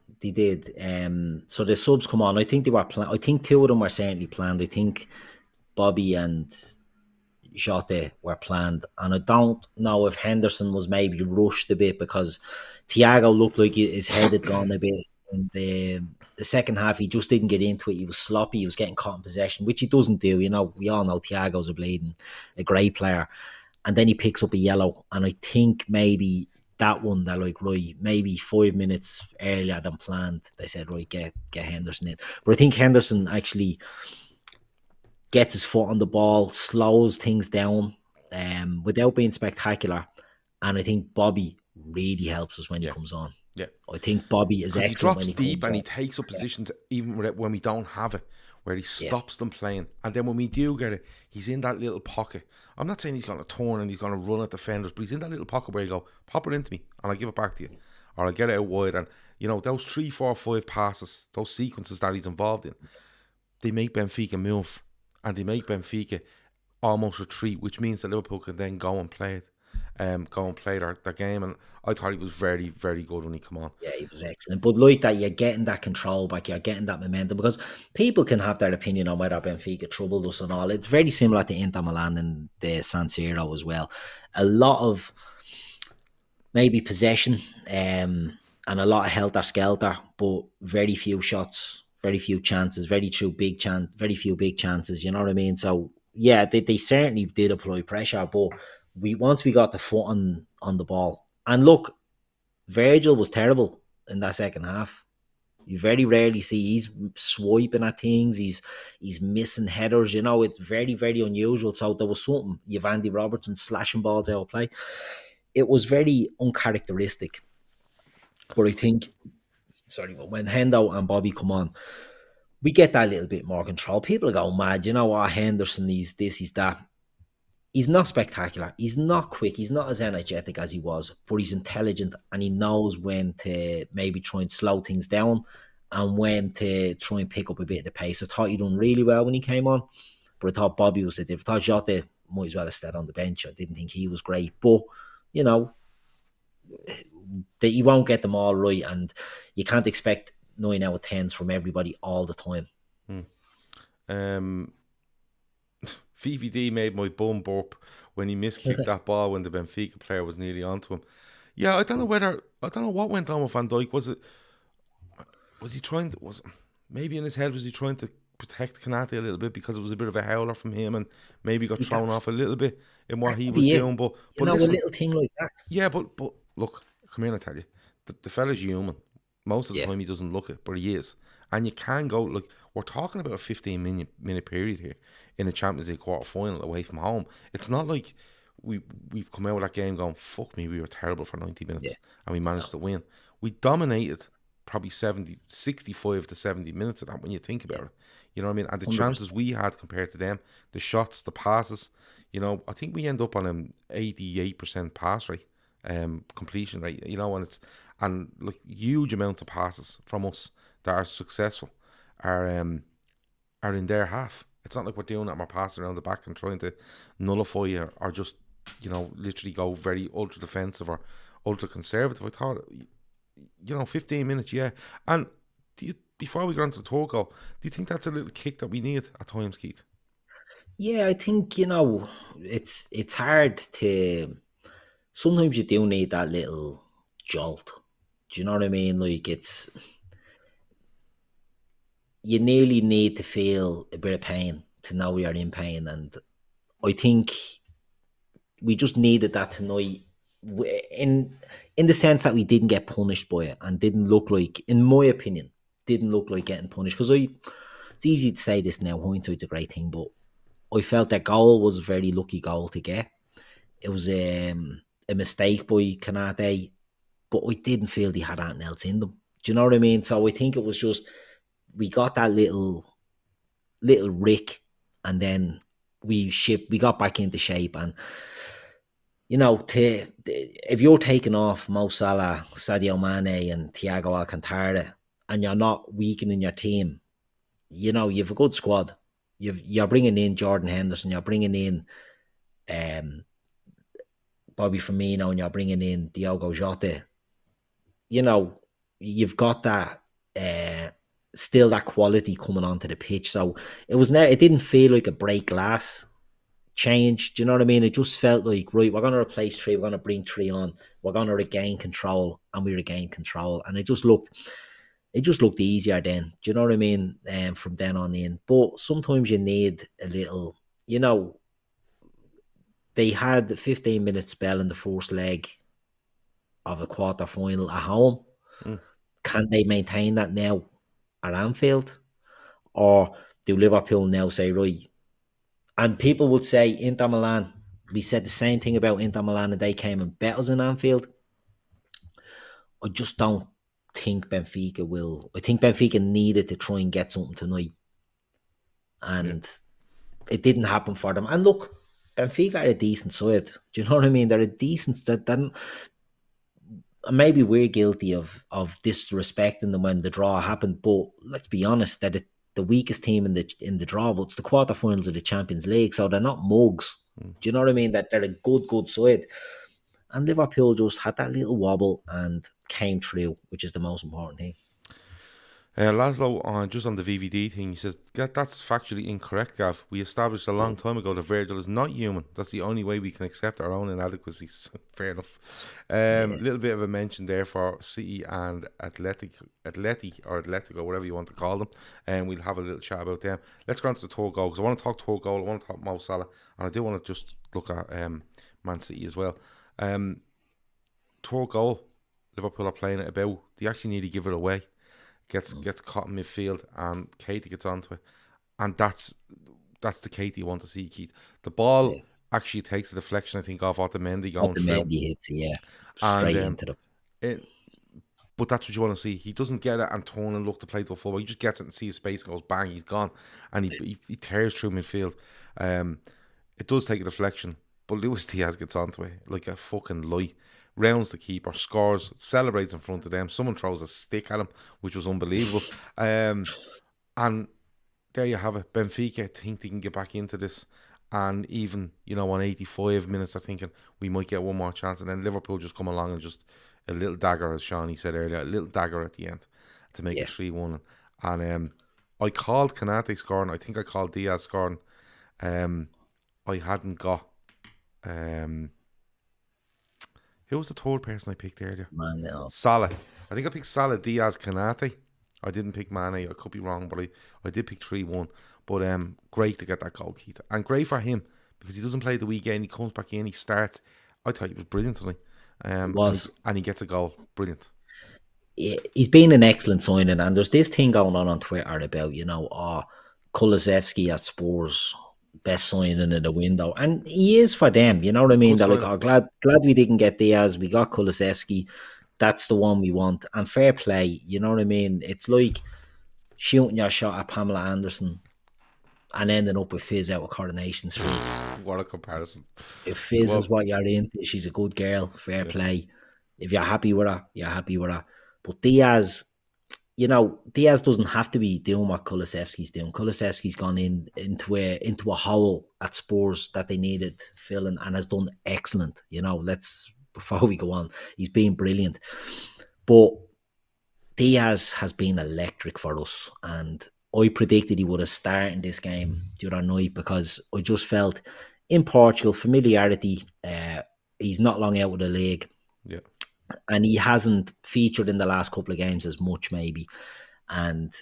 So the subs come on. I think they were planned. I think two of them were certainly planned. I think Bobby and Jota were planned, and I don't know if Henderson was maybe rushed a bit because Thiago looked like his head had gone a bit in the second half. He just didn't get into it. He was sloppy. He was getting caught in possession, which he doesn't do. You know, we all know Thiago's a great player, and then he picks up a yellow, and I think maybe that one, they're like, right, maybe 5 minutes earlier than planned, they said, right, get Henderson in. But I think Henderson actually gets his foot on the ball, slows things down without being spectacular. And I think Bobby really helps us when he comes on. Yeah. I think Bobby is excellent. He drops when deep and he takes up positions even when we don't have it, where he stops them playing. And then when we do get it, he's in that little pocket. I'm not saying he's going to turn and he's going to run at defenders, but he's in that little pocket where you go, pop it into me and I'll give it back to you. Or I'll get it out wide. And, those 3, 4, 5 passes, those sequences that he's involved in, they make Benfica move. And they make Benfica almost retreat, which means that Liverpool can then go and play it. Go and play their game, and I thought he was very, very good when he came on. Yeah, he was excellent. But like that, you're getting that control back, you're getting that momentum, because people can have their opinion on whether Benfica troubled us and all. It's very similar to Inter Milan and the San Siro as well. A lot of maybe possession and a lot of helter-skelter, but very few shots, very few chances, very few big chances, you know what I mean? So, yeah, they certainly did apply pressure, but once we got the foot on the ball, and look, Virgil was terrible in that second half. You very rarely see he's swiping at things, he's missing headers, it's very, very unusual. So there was something, you've Andy Robertson slashing balls out of play. It was very uncharacteristic. But I think, when Hendo and Bobby come on, we get that little bit more control. People are going mad, Henderson, he's this, he's that. He's not spectacular. He's not quick. He's not as energetic as he was, but he's intelligent and he knows when to maybe try and slow things down and when to try and pick up a bit of the pace. I thought he done really well when he came on, but I thought Bobby was the difference. I thought Jota might as well have stayed on the bench. I didn't think he was great, but that you won't get them all right, and you can't expect 9 out of 10s from everybody all the time. VVD made my bum burp when he miskicked that ball when the Benfica player was nearly onto him. Yeah, I don't know what went on with Van Dijk. Maybe in his head, was he trying to protect Konate a little bit because it was a bit of a howler from him and maybe got thrown off a little bit in what he was doing. But listen, a little thing like that. Yeah, but look, come here and I tell you, the fella's human. Most of the time he doesn't look it, but he is. And you can go, like, we're talking about a 15-minute period here in the Champions League quarter-final away from home. It's not like we've come out of that game going, fuck me, we were terrible for 90 minutes and we managed to win. We dominated probably 65 to 70 minutes of that when you think about it. You know what I mean? And the 100%. chances we had compared to them, the shots, the passes, you know, I think we end up on an 88% pass rate, completion rate, you know, and like huge amount of passes from us that are successful are in their half. It's not like we're doing that and we're passing around the back and trying to nullify or just, you know, literally go very ultra defensive or ultra conservative. I thought, you know, 15 minutes, yeah. And before we go on to the third goal, do you think that's a little kick that we need at times, Keith? Yeah, I think, you know, it's hard to. Sometimes you do need that little jolt. Do you know what I mean? Like, you nearly need to feel a bit of pain to know you're in pain. And I think we just needed that tonight, in the sense that we didn't get punished by it and didn't look like, in my opinion, didn't look like getting punished. Because it's easy to say this now, hindsight's a great thing, but I felt that goal was a very lucky goal to get. It was a mistake by Kanate, but I didn't feel they had anything else in them. Do you know what I mean? So I think it was just, we got that little rick, and then we got back into shape. And, you know, if you're taking off Mo Salah, Sadio Mane and Thiago Alcantara, and you're not weakening your team, you know, you have a good squad. You're bringing in Jordan Henderson, you're bringing in Bobby Firmino, and you're bringing in Diogo Jota. You know, you've got that still that quality coming onto the pitch. So it didn't feel like a break glass change. Do you know what I mean? It just felt like, right, we're going to replace 3, we're going to bring 3 on, we're going to regain control, and we regained control. And it just looked easier then. Do you know what I mean? From then on in. But sometimes you need a little, you know, they had a 15-minute spell in the first leg of a quarter-final at home. Can they maintain that now at Anfield? Or do Liverpool now say, right? And people would say Inter Milan, we said the same thing about Inter Milan, and they came and bet us in Anfield. I just don't think Benfica will. I think Benfica needed to try and get something tonight. And it didn't happen for them. And look, Benfica are a decent side. Do you know what I mean? They're a decent. Maybe we're guilty of disrespecting them when the draw happened, but let's be honest, they're the weakest team in the draw, but it's the quarterfinals of the Champions League, so they're not mugs. Do you know what I mean? That they're a good side. And Liverpool just had that little wobble and came through, which is the most important thing. Laszlo, just on the VVD thing, he says, that's factually incorrect, Gav. We established a long time ago that Virgil is not human. That's the only way we can accept our own inadequacies. Fair enough. Little bit of a mention there for City and Atletico, whatever you want to call them. And we'll have a little chat about them. Let's go on to the third goal, because I want to talk third goal, I want to talk Mo Salah, and I do want to just look at Man City as well. Third goal, Liverpool are playing it about. They actually need to give it away. Gets caught in midfield, and Keita gets onto it, and that's the Keita you want to see, Keith. The ball actually takes a deflection, I think, off Otamendi going through. Otamendi hits, straight into them. But that's what you want to see. He doesn't get it and turn and look to play to a fullback. He just gets it and sees space, goes bang, he's gone, and he tears through midfield. It does take a deflection, but Luis Diaz gets onto it like a fucking light. Rounds the keeper, scores, celebrates in front of them. Someone throws a stick at him, which was unbelievable. And there you have it. Benfica think they can get back into this. And even, you know, on 85 minutes, they're thinking we might get one more chance. And then Liverpool just come along and just a little dagger, as Shawnee said earlier, a little dagger at the end to make it 3-1. And I called Kanate scoring. I think I called Diaz scoring. I hadn't got... who was the third person I picked earlier? Salah. I think I picked Salah, Diaz, Kanate. I didn't pick Mane. I could be wrong, but I did pick 3-1. But great to get that goal, Keith. And great for him, because he doesn't play the weekend. He comes back in, he starts. I thought he was brilliant tonight. And he gets a goal. Brilliant. he's been an excellent signing, and there's this thing going on Twitter about, Kulusevski at Spurs, best signing in the window, and he is for them. You know what I mean? Good They're like, signing. oh, glad we didn't get Diaz. We got Kulusevski. That's the one we want. And fair play. You know what I mean? It's like shooting your shot at Pamela Anderson and ending up with Fizz out of Coronation Street. What a comparison. If Fizz Well, is what you're into, she's a good girl. Fair yeah. play. If you're happy with her, you're happy with her. But Diaz, Diaz doesn't have to be doing what Kulusevski's doing. Kulusevski's gone into a hole at Spurs that they needed filling and has done excellent. Before we go on, he's been brilliant. But Diaz has been electric for us, and I predicted he would have started in this game the other night because I just felt in Portugal familiarity. He's not long out of the league. Yeah. And he hasn't featured in the last couple of games as much, maybe. And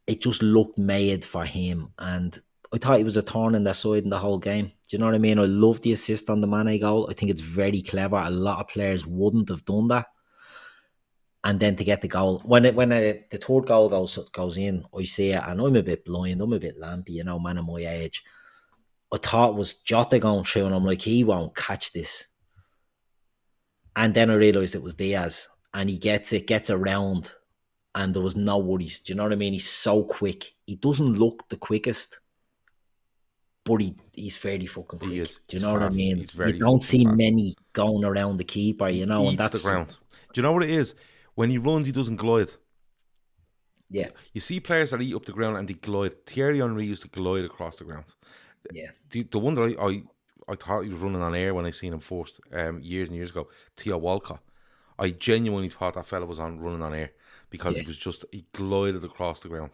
it just looked made for him. And I thought he was a thorn in their side in the whole game. Do you know what I mean? I love the assist on the Mane goal. I think it's very clever. A lot of players wouldn't have done that. And then to get the goal. When the third goal goes in, I see it, and I'm a bit blind. I'm a bit lampy, man of my age. I thought it was Jota going through, and I'm like, he won't catch this. And then I realised it was Diaz, and he gets around, and there was no worries. Do you know what I mean? He's so quick. He doesn't look the quickest, but he's fairly fucking quick. He is. Do you know what I mean? He's very you don't see fast. many going around the keeper, He and eats that's the ground. Do you know what it is? When he runs, he doesn't glide. Yeah. You see players that eat up the ground and they glide. Thierry Henry used to glide across the ground. Yeah. The one that I thought he was running on air when I seen him first years and years ago, Theo Walcott. I genuinely thought that fella was running on air because he glided across the ground.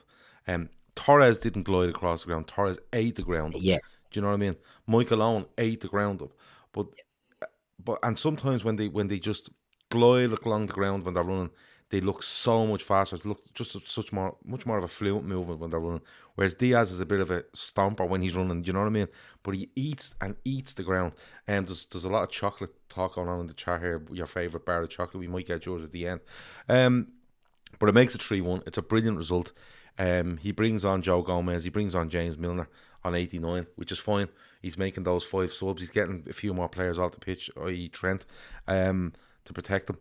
Torres didn't glide across the ground. Torres ate the ground up. Yeah. Do you know what I mean? Michael Owen ate the ground up. But sometimes when they just glide along the ground when they're running, they look so much faster. It looks just much more of a fluent movement when they're running. Whereas Diaz is a bit of a stomper when he's running. Do you know what I mean? But he eats the ground. And there's a lot of chocolate talk going on in the chat here. Your favourite bar of chocolate. We might get yours at the end. But it makes it 3-1. It's a brilliant result. He brings on Joe Gomez. He brings on James Milner on 89, which is fine. He's making those 5 subs. He's getting a few more players off the pitch, i.e. Trent, to protect them.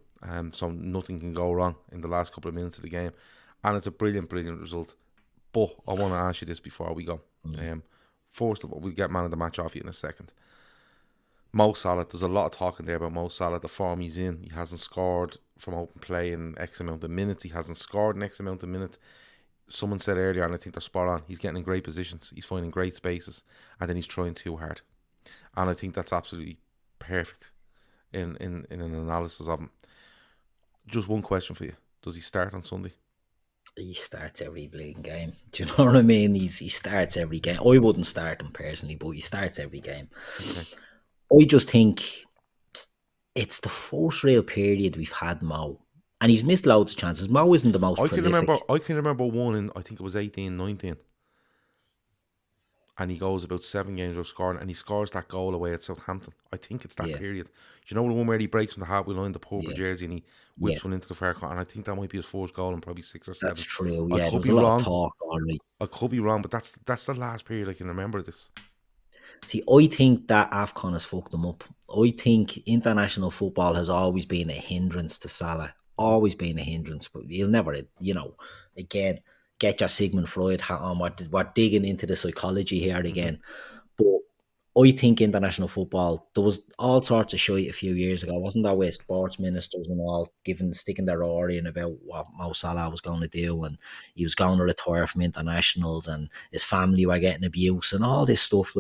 So nothing can go wrong in the last couple of minutes of the game. And it's a brilliant, brilliant result. But I want to ask you this before we go. First of all, we'll get man of the match off you in a second. Mo Salah, there's a lot of talking there about Mo Salah, the form he's in. He hasn't scored from open play in X amount of minutes. He hasn't scored in X amount of minutes. Someone said earlier, and I think they're spot on, he's getting in great positions. He's finding great spaces. And then he's trying too hard. And I think that's absolutely perfect in an analysis of him. Just one question for you. Does he start on Sunday? He starts every bleeding game. Do you know what I mean? He starts every game. I wouldn't start him personally, but he starts every game. Okay. I just think it's the first real period we've had Mo. And he's missed loads of chances. Mo isn't the most prolific. I can remember one in, I think it was 18-19. And he goes about 7 games without scoring, and he scores that goal away at Southampton. I think it's that period. Do you know the one where he breaks from the halfway line, the purple jersey, and he whips one into the far corner? And I think that might be his first goal in probably 6 or 7. That's true. I could be wrong. I could be wrong, but that's the last period I can remember this. See, I think that AFCON has fucked them up. I think international football has always been a hindrance to Salah. Always been a hindrance, but he'll never, again, get your Sigmund Freud hat on. We're digging into the psychology here again. But I think international football, there was all sorts of shite a few years ago, wasn't there, with sports ministers and all sticking their oar in about what Mo Salah was going to do, and he was going to retire from internationals, and his family were getting abuse and all this stuff.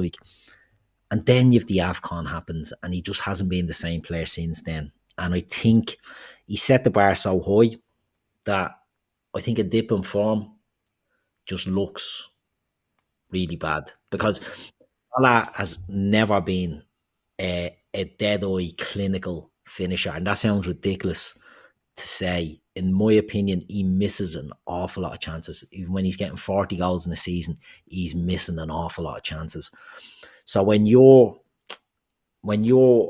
And then if the AFCON happens, and he just hasn't been the same player since then. And I think he set the bar so high that I think a dip in form just looks really bad, because Salah has never been a dead-eye clinical finisher, and that sounds ridiculous to say. In my opinion, he misses an awful lot of chances. Even when he's getting 40 goals in a season, he's missing an awful lot of chances. So when you're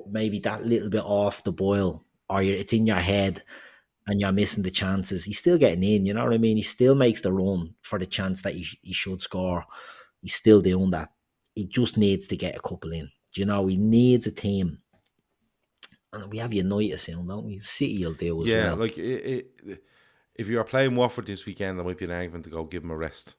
maybe that little bit off the boil, or it's in your head, and you're missing the chances, he's still getting in, you know what I mean? He still makes the run for the chance that he should score. He's still doing that. He just needs to get a couple in. Do you know, he needs a team. And we have United soon, don't we? City will do as Yeah, well. like if you are playing Watford this weekend, there might be an argument to go give him a rest.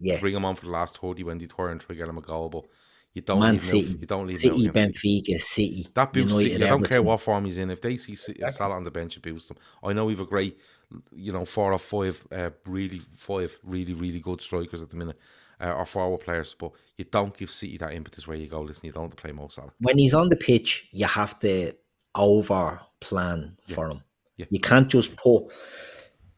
Yeah. Bring him on for the last 30 when they turn and try get him a goal, but you don't Man leave him out. City. You don't leave him out City, against City. Benfica, City. That boosts United, City. I don't care Everton. what form he's in. If they see City, Salah on the bench, it boosts them. I know we've a great, 4 or 5 really good strikers at the minute, or forward players, but you don't give City that impetus where you go, listen, you don't have to play Mo Salah. When he's on the pitch, you have to over plan for him. Yeah. You can't just put.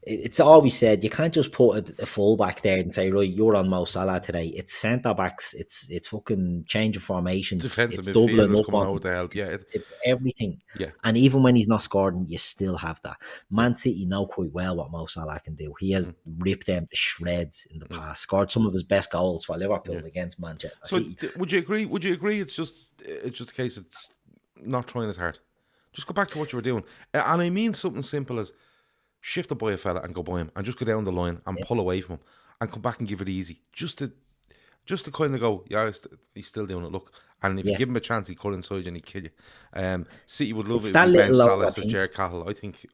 It's always said you can't just put a fullback there and say, right, you're on Mo Salah today. It's centre backs. It's fucking change of formations. Defensive it's doubling midfielders up coming on out to help. Yeah, it's everything. Yeah. And even when he's not scoring, you still have that. Man City know quite well what Mo Salah can do. He has ripped them to shreds in the past. Scored some of his best goals for Liverpool against Manchester City. Would you agree? Would you agree? It's just a case. It's not trying as hard. Just go back to what you were doing, and I mean something simple as shift the boy a fella and go by him, and just go down the line and pull away from him, and come back and give it easy. Just to kind of go, yeah, he's still doing it. Look, and if you give him a chance, he cut inside you and he kill you. City would love it if we bench Salah to Jared Cahill. I think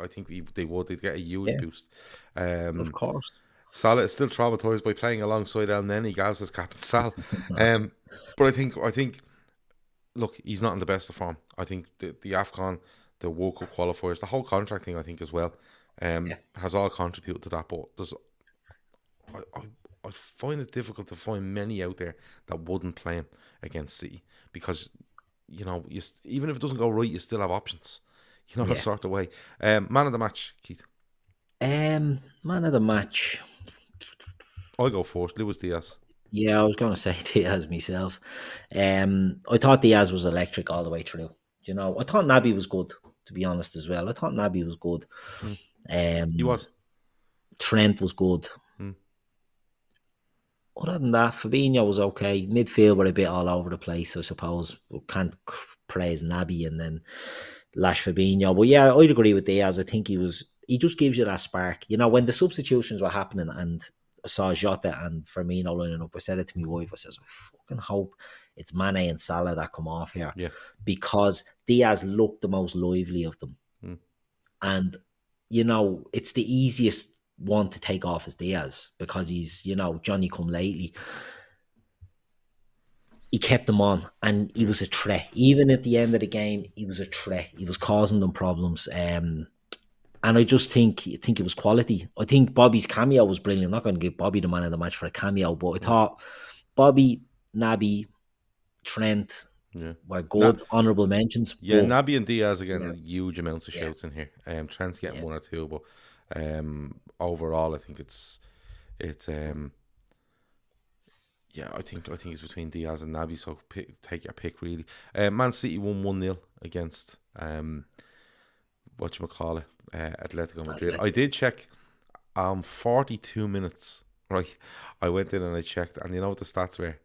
they would. They'd get a huge boost. Of course. Salah is still traumatised by playing alongside El Neni, Gav's as captain Salah. But I think, look, he's not in the best of form. I think the AFCON, the World Cup qualifiers, the whole contract thing, I think as well, has all contributed to that. But I find it difficult to find many out there that wouldn't play him against City because, even if it doesn't go right, you still have options. That sort of way. Man of the match, Keith. Man of the match. I'll go first. Luis Diaz. Yeah, I was going to say Diaz myself. I thought Diaz was electric all the way through. I thought Naby was good, to be honest, as well. I thought Naby was good. He was. Trent was good. Other than that, Fabinho was okay. Midfield were a bit all over the place, I suppose. We can't praise Naby and then lash Fabinho. But yeah, I'd agree with Diaz. I think he just gives you that spark. When the substitutions were happening and I saw Jota and Firmino lining up, I said it to my wife. I says, I fucking hope it's Mane and Salah that come off here. Yeah. Because Diaz looked the most lively of them. And, it's the easiest one to take off is Diaz because he's, Johnny come lately. He kept them on and he was a threat. Even at the end of the game, he was a threat. He was causing them problems. And I just think it was quality. I think Bobby's cameo was brilliant. I'm not going to give Bobby the man of the match for a cameo, but I thought Bobby, Naby, Trent were good, honourable mentions. Yeah, Naby and Diaz are getting huge amounts of shouts in here. Trent's getting one or two, but overall, I think it's I think it's between Diaz and Naby. So take your pick, really. Man City won 1-0 against Atletico Madrid. I did check 42 minutes. Right, I went in and I checked, and you know what the stats were?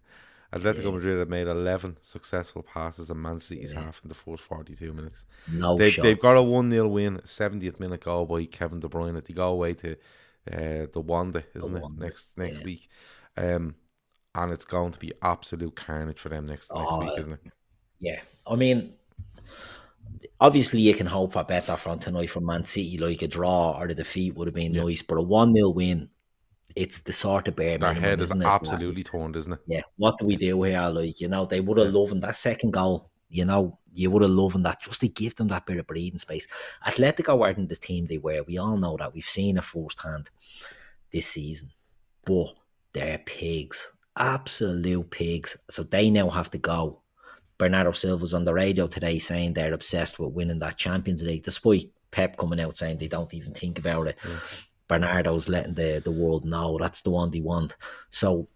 Atletico Madrid had made 11 successful passes in Man City's half in the first 42 minutes. They've got a 1-0 win, 70th minute goal by Kevin De Bruyne. They go away to the Wanda, isn't it? Next week. And it's going to be absolute carnage for them next week, isn't it? Yeah. I mean, obviously you can hope for better from tonight from Man City, like a draw or the defeat would have been nice, but a 1-0 win, it's the sort of bare minimum. Their head is absolutely turned, isn't it? Yeah. What do we do here? Like, they would have loved that second goal. You would have loved that just to give them that bit of breathing space. Atletico weren't the team they were. We all know that. We've seen it firsthand this season. But they're pigs. Absolute pigs. So they now have to go. Bernardo Silva's on the radio today saying they're obsessed with winning that Champions League, despite Pep coming out saying they don't even think about it. Yeah. Bernardo's letting the world know that's the one they want. So,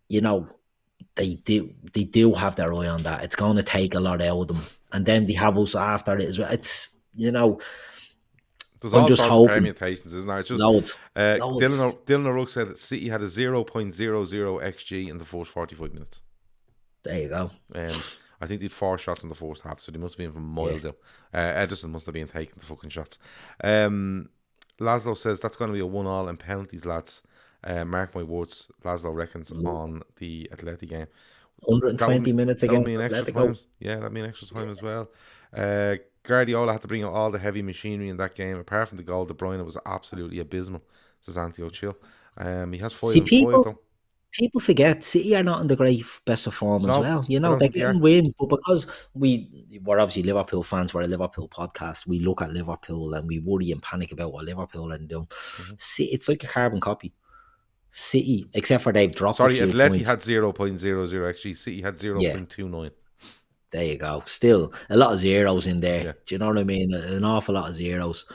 they do have their eye on that. It's going to take a lot out of them. And then they have us after it as well. It's, there's all sorts of permutations, isn't there? It's just, loads. Dylan O'Rourke said that City had a 0.00 XG in the first 45 minutes. There you go. I think they had 4 shots in the first half, so they must have been from miles out. Ederson must have been taking the fucking shots. Laszlo says that's going to be a 1-1 in penalties, lads. Mark my words, Laszlo reckons on the Atleti game. 120 minutes That would against mean extra Atletico. times. Yeah, that'd mean extra time as well. Guardiola had to bring out all the heavy machinery in that game. Apart from the goal, De Bruyne was absolutely abysmal, says Anthony O'Chill. He has 5 See, and 5 though. people forget City are not in the great best of form as No, well. I don't They're think they getting are. wins, but because we're obviously Liverpool fans, we're a Liverpool podcast, we look at Liverpool and we worry and panic about what Liverpool are doing. See, it's like a carbon copy. City, except for they've dropped a Sorry, few Atleti points. had 0.00 actually. City had 0.29. There you go. Still a lot of zeros in there. Yeah. Do you know what I mean? An awful lot of zeros.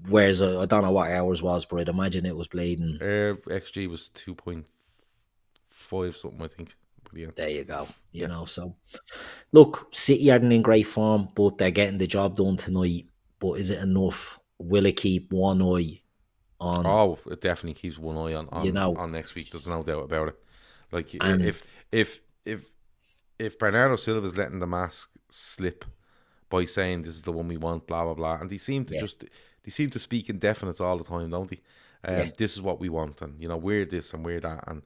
Whereas I don't know what ours was, but I'd imagine it was bleeding. XG was 2.5 something, I think. But yeah. There you go. You know, so look, City aren't in great form, but they're getting the job done tonight. But is it enough? Will it keep one eye on? Oh, it definitely keeps one eye on on next week. There's no doubt about it. Like and if Bernardo Silva's letting the mask slip by saying this is the one we want, blah blah blah, and they seem to speak in definites all the time, don't they? This is what we want, and we're this and we're that, and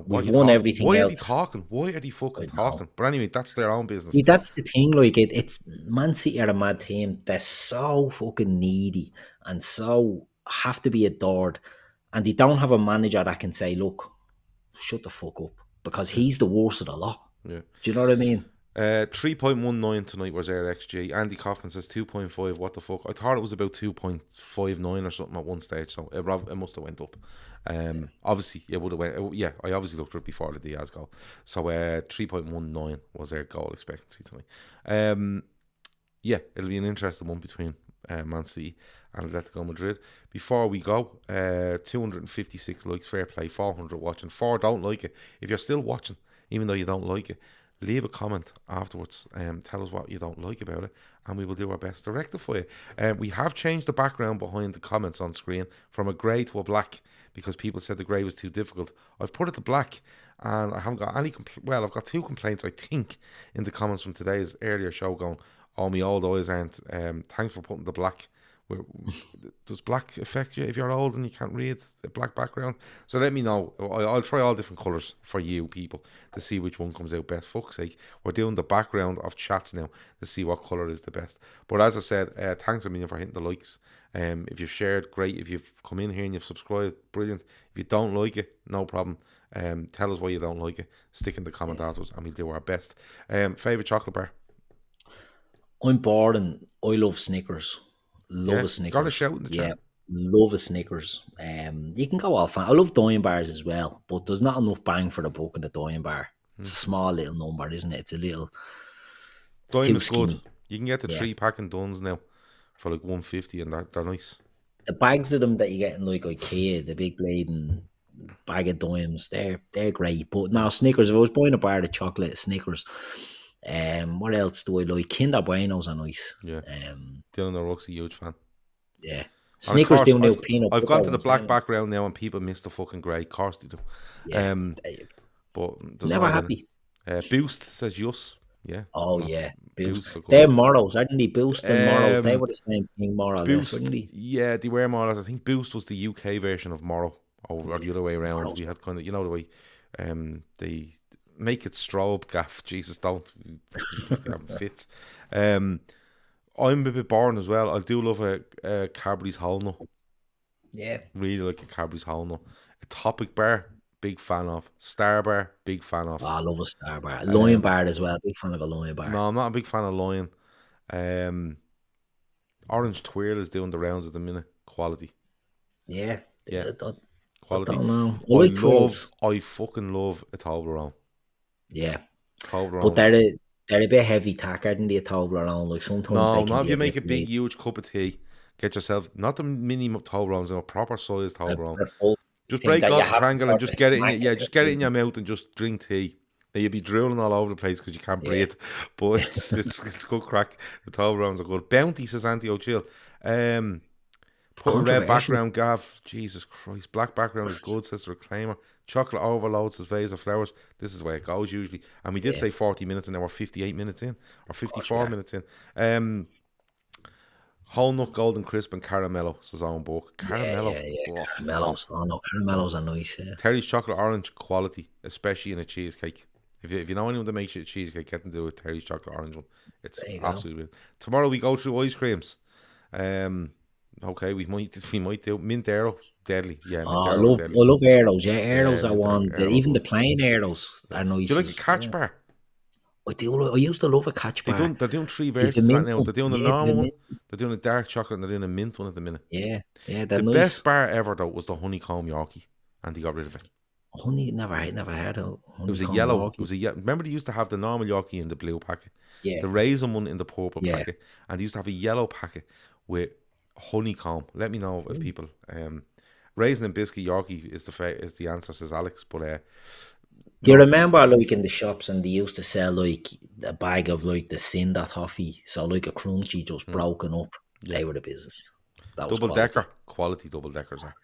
we've won everything why else. are they talking? Why are they fucking talking? But anyway, that's their own business. See, that's the thing. Like it's Man City are a mad team. They're so fucking needy and so have to be adored, and they don't have a manager that can say, "Look, shut the fuck up," because he's the worst of the lot. Yeah. Do you know what I mean? 3.19 tonight was their XG. Andy Kaufman says 2.5. What the fuck? I thought it was about 2.59 or something at one stage, so it must have went up. Obviously, it would have went. Yeah, I obviously looked at it before the Diaz goal. So 3.19 was their goal expectancy tonight. Yeah, it'll be an interesting one between Man City and Atletico Madrid. Before we go, 256 likes, fair play, 400 watching, 4 don't like it. If you're still watching, even though you don't like it, leave a comment afterwards. Tell us what you don't like about it, and we will do our best to rectify it. We have changed the background behind the comments on screen from a grey to a black because people said the grey was too difficult. I've put it to black, and I haven't got any. Well, I've got 2 complaints, I think, in the comments from today's earlier show going, "Oh, my old eyes aren't. Thanks for putting the black." Does black affect you if you're old and you can't read a black background? So let me know. I'll try all different colours for you people to see which one comes out best. Fuck's sake, we're doing the background of chats now to see what colour is the best. But as I said, thanks a million for hitting the likes. If you've shared, great. If you've come in here and you've subscribed, brilliant. If you don't like it, no problem. Tell us why you don't like it. Stick in the comment afterwards and we'll do our best. Favourite chocolate bar? I'm bored and I love Snickers. Love a Snickers. Got a shout in the chat. Yeah, love a Snickers. You can go off. I love dime bars as well, but there's not enough bang for the buck in a dime bar. It's a small little number, isn't it? It's a little. It's Dime too is skinny. good. You can get the 3-pack and Duns now for like $150, and they're nice. The bags of them that you get in like IKEA, the big blading bag of dimes, they're great. But now Snickers, if I was buying a bar of chocolate, Snickers. What else do I like? Kinder Buenos are nice. Yeah. Dylan O'Rourke's a huge fan. Yeah. Snickers do new peanut butter. I've gone to the black background now and people miss the fucking grey. Of course they do. Yeah. But never happy. Boost says yes. Yeah. Oh yeah. Boost. They're Moros, aren't they? Boost and Moros, they were the same thing more or less, weren't they? Yeah, they were more or less. I think Boost was the UK version of Moro, or the other way around. Moros. We had kind of, the way they make it strobe, Gaff. Jesus, don't. Fits. I'm a bit boring as well. I do love a Cadbury's whole nut. Yeah. Really like a Cadbury's whole nut. A Topic bar, big fan of. Star bar, big fan of. Oh, I love a Star bar. A Lion bar as well. Big fan of a Lion bar. No, I'm not a big fan of Lion. Orange Twirl is doing the rounds at the minute. Quality. Yeah. Quality. I don't know. I fucking love a Toblerone. Yeah. Toblerone. But they're a bit heavy tacker than the Toblerone. Like sometimes not if you make a big huge cup of tea. Get yourself not the mini Toblerones, a proper sized Toblerone. Just break off the triangle and just get it in. Just get it in your mouth and just drink tea. Now you'll be drooling all over the place because you can't breathe. But it's good crack. The Toblerones are good. Bounty, says Anthony O'Chill. Put a red background, Gav. Jesus Christ. Black background is good, says the Reclaimer. Chocolate overload, says Vase of Flowers. This is the way it goes usually. And we did say 40 minutes and now we're 58 minutes in. Or 54 minutes in. Whole nut golden crisp and caramello, says Owen Book. Caramello. Yeah. Oh, Caramellos. Oh no, caramellos are nice. Yeah. Terry's chocolate orange quality, especially in a cheesecake. If you know anyone that makes you a cheesecake, get them to do a Terry's chocolate orange one. It's absolutely brilliant. Tomorrow we go through ice creams. Okay, we might do mint Aero, deadly. Yeah, mint I Aero, deadly. love Aeros. Yeah, Aeros are mint one. Aero Even the good. plain Aeros are nice. Do you like a catch bar? I do. I used to love a catch bar. They're doing 3 There's the versions right mint now. one. They're doing the Yeah, normal one. They're doing a dark chocolate and they're doing a mint one at the minute. Yeah, they're The nice. best bar ever though was the honeycomb Yorkie, and they got rid of it. Honey, never heard of honeycomb. It was a yellow. Yorkie. It was a remember they used to have the normal Yorkie in the blue packet, Yeah. the raisin one in the purple Yeah. packet, and they used to have a yellow packet with honeycomb. Let me know if people raisin and biscuit Yorkie is the answer, says Alex. But do you remember like in the shops and they used to sell like a bag of like the Cinder toffee, so like a crunchy just broken up. They were the business. That was double quality. decker quality double deckers are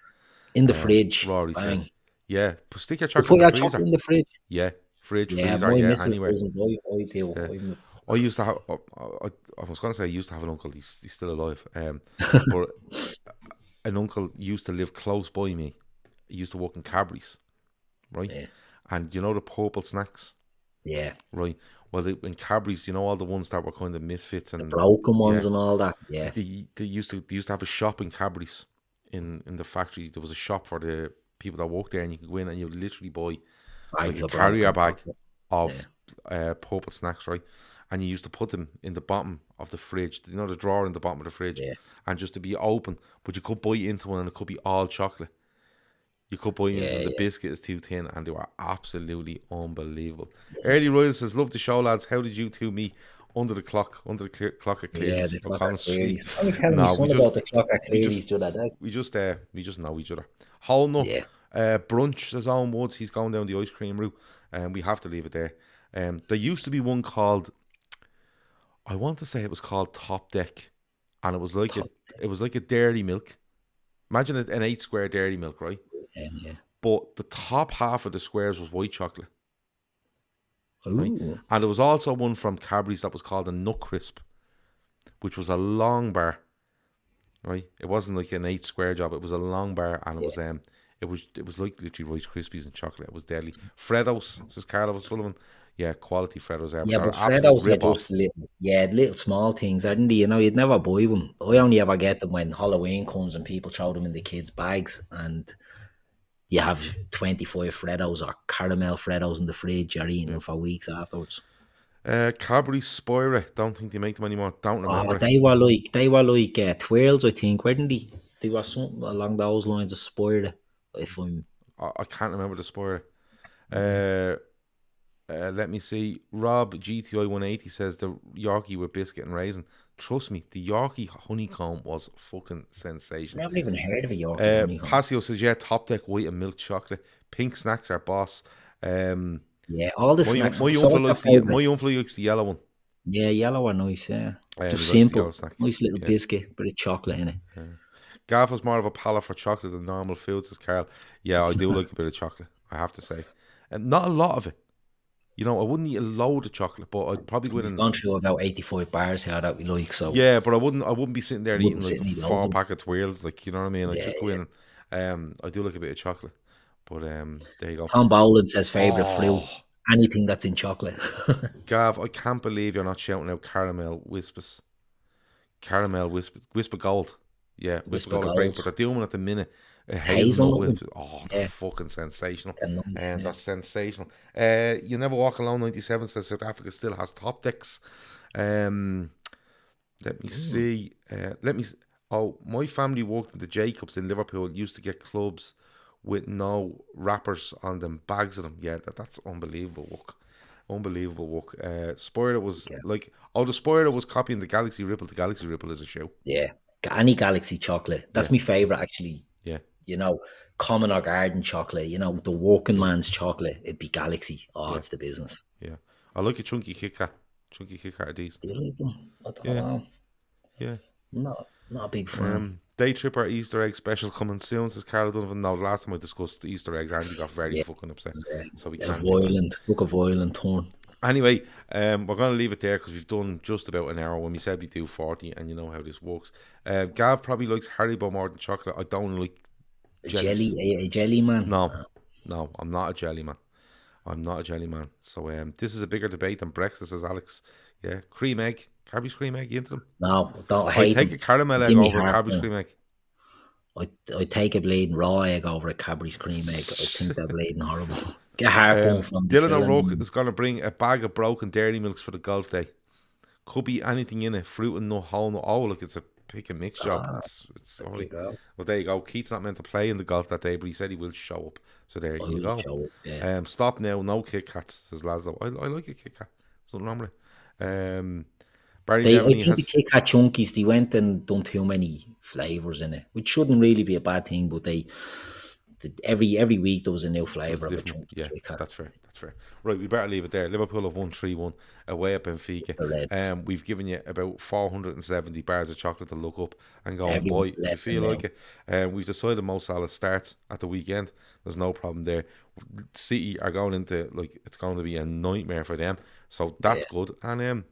In the fridge. Rory Bang. says, yeah, stick your You chocolate put in your the freezer. chocolate in the fridge. Yeah, fridge, Yeah, freezer, my yeah, missus anywhere. doesn't. I do. I used to have. I was going to say I used to have an uncle. He's still alive. But an uncle used to live close by me. He used to work in Cadbury's, right? Yeah. And you know the purple snacks, Yeah. right? Well, in Cadbury's, you know all the ones that were kind of misfits and Broken ones and all that. Yeah. They used to have a shop in Cadbury's in the factory. There was a shop for the people that worked there, and you could go in and you would literally buy Bags like a of carrier broken bag of purple snacks, right? And you used to put them in the bottom of the fridge, you know, the drawer in the bottom of the fridge, and just to be open, but you could bite into one and it could be all chocolate. You could bite into them. The biscuit is too thin, and they were absolutely unbelievable. Early Royal says, love the show, lads. How did you two meet? Under the clock at Cleary's. Yeah, the clock at Cleary's. No, about the clock at Cleary's we just know each other. Whole nut brunch, says Owen Woods. He's going down the ice cream route, and we have to leave it there. There used to be one called, I want to say it was called Top Deck, and it was like a dairy milk. Imagine an 8 square dairy milk, right? Yeah. But the top half of the squares was white chocolate. Right? Ooh. And there was also one from Cadbury's that was called a Nut Crisp, which was a long bar. Right? It wasn't like an 8 square job. It was a long bar, and it was like literally Rice Krispies and chocolate. It was deadly. Freddos, says Carlo O'Sullivan. Yeah, quality Freddos are. Yeah, but Freddos are just little small things, aren't they? You know, you'd never buy them. I only ever get them when Halloween comes and people throw them in the kids' bags, and you have 25 Freddos or caramel Freddos in the fridge. You're eating them for weeks afterwards. Cadbury Spira. Don't think they make them anymore. Don't remember. Oh, they were like twirls, I think, weren't they? They were something along those lines of Spira. I can't remember the Spira. Let me see. Rob GTI 180 says the Yorkie with biscuit and raisin. Trust me, the Yorkie honeycomb was fucking sensational. Never even heard of a Yorkie honeycomb. Passio says, yeah, Top Deck white and milk chocolate. Pink snacks are boss. Yeah, all the snacks. My uncle likes the yellow one. Yeah, yellow are nice, yeah. Just simple. Nice little biscuit, bit of chocolate in it. Yeah. Gav was more of a palate for chocolate than normal food, says Carl. Yeah, I do like a bit of chocolate, I have to say. And not a lot of it. You know, I wouldn't eat a load of chocolate, but I'd probably go in and... gone through about 85 bars here that we like, so... Yeah, but I wouldn't be sitting there eating like 4 packets of wheels, like, you know what I mean? Like, just go in and... I do like a bit of chocolate. But, there you go. Tom Boland says favourite fruit. Anything that's in chocolate. Gav, I can't believe you're not shouting out caramel wispers. Caramel whisper gold. Yeah, whisper gold are great, but they're doing one at the minute. Hazelnut whispers. Oh, they're fucking sensational. They're sensational. You Never Walk Alone 97 says South Africa still has Top Decks. Let me see. My family worked in the Jacobs in Liverpool. Used to get clubs with no wrappers on them, bags of them. Yeah, that's unbelievable work. Unbelievable work. Spira was the Spira was copying the Galaxy Ripple. The Galaxy Ripple is a show. Yeah, any Galaxy chocolate. That's my favourite, actually. Yeah. You know, common or garden chocolate, you know, the working man's chocolate, it'd be Galaxy. It's the business. Yeah. I like a chunky Kit Kat. Chunky Kit Kat are decent. Do you like them? I don't know. Yeah. Not a big fan. Daytripper Easter egg special coming soon, says Carol Donovan. No, the last time I discussed Easter eggs, Andy got very fucking upset. Yeah. So we can't. Look a violent turn. Anyway, we're going to leave it there because we've done just about an hour when we said we do 40, and you know how this works. Gav probably likes Haribo more than chocolate. I don't like jellies. A jelly man. No, I'm not a jelly man. I'm not a jelly man. So this is a bigger debate than breakfast, says Alex. Yeah, cream egg, Cadbury's cream egg, you into them? No, don't I hate take them. a caramel egg Give me over a Cadbury's heartburn. cream egg. I take a bleeding raw egg over a Cadbury's cream egg. I think they're bleeding horrible. Get heartburn from the Dylan filling. O'Rourke is going to bring a bag of broken dairy milks for the golf day. Could be anything in it, fruit and nut, whole nut. Oh, look, it's a pick and mix job. It's all right. Well, there you go. Keith's not meant to play in the golf that day, but he said he will show up. So there you go. Show up, yeah. Stop now. No Kit Kats, says Laszlo. I like a Kit Kat. There's nothing wrong with it. Barry I Devaney think the Kit Kat Chunkies, they went and done too many flavours in it, which shouldn't really be a bad thing, but every week there was a new flavour of a chunky Kit Kat. That's fair. Right, we better leave it there. Liverpool have won 3-1 away at Benfica. We've given you about 470 bars of chocolate to look up and go and buy if you feel like it. We've decided Mo Salah starts at the weekend. There's no problem there. City are going into, it's going to be a nightmare for them. So that's good. And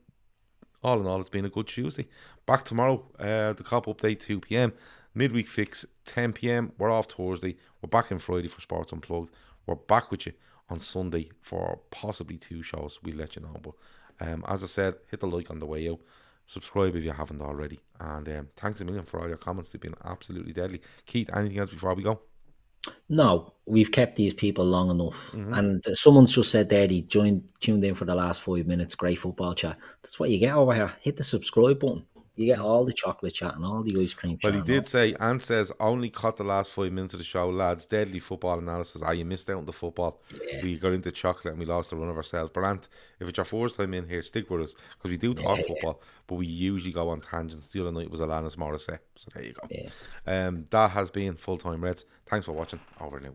all in all, it's been a good Tuesday. Back tomorrow, the Cop Update 2 p.m. Midweek Fix 10 p.m. We're off Thursday. We're back on Friday for Sports Unplugged. We're back with you on Sunday for possibly 2 shows. We'll let you know. But as I said, hit the like on the way out. Subscribe if you haven't already. And thanks a million for all your comments. They've been absolutely deadly. Keith, anything else before we go? No, we've kept these people long enough. And someone's just said there they tuned in for the last 5 minutes. Great football chat. That's what you get over here. Hit the subscribe button. You get all the chocolate chat and all the ice cream chat. Well, he did say, Ant says, only caught the last 5 minutes of the show, lads. Deadly football analysis. You missed out on the football. Yeah. We got into chocolate and we lost the run of ourselves. But Ant, if it's your first time in here, stick with us. Because we do talk football, but we usually go on tangents. The other night was Alanis Morissette. So there you go. Yeah. That has been Full Time Reds. Thanks for watching. Over now.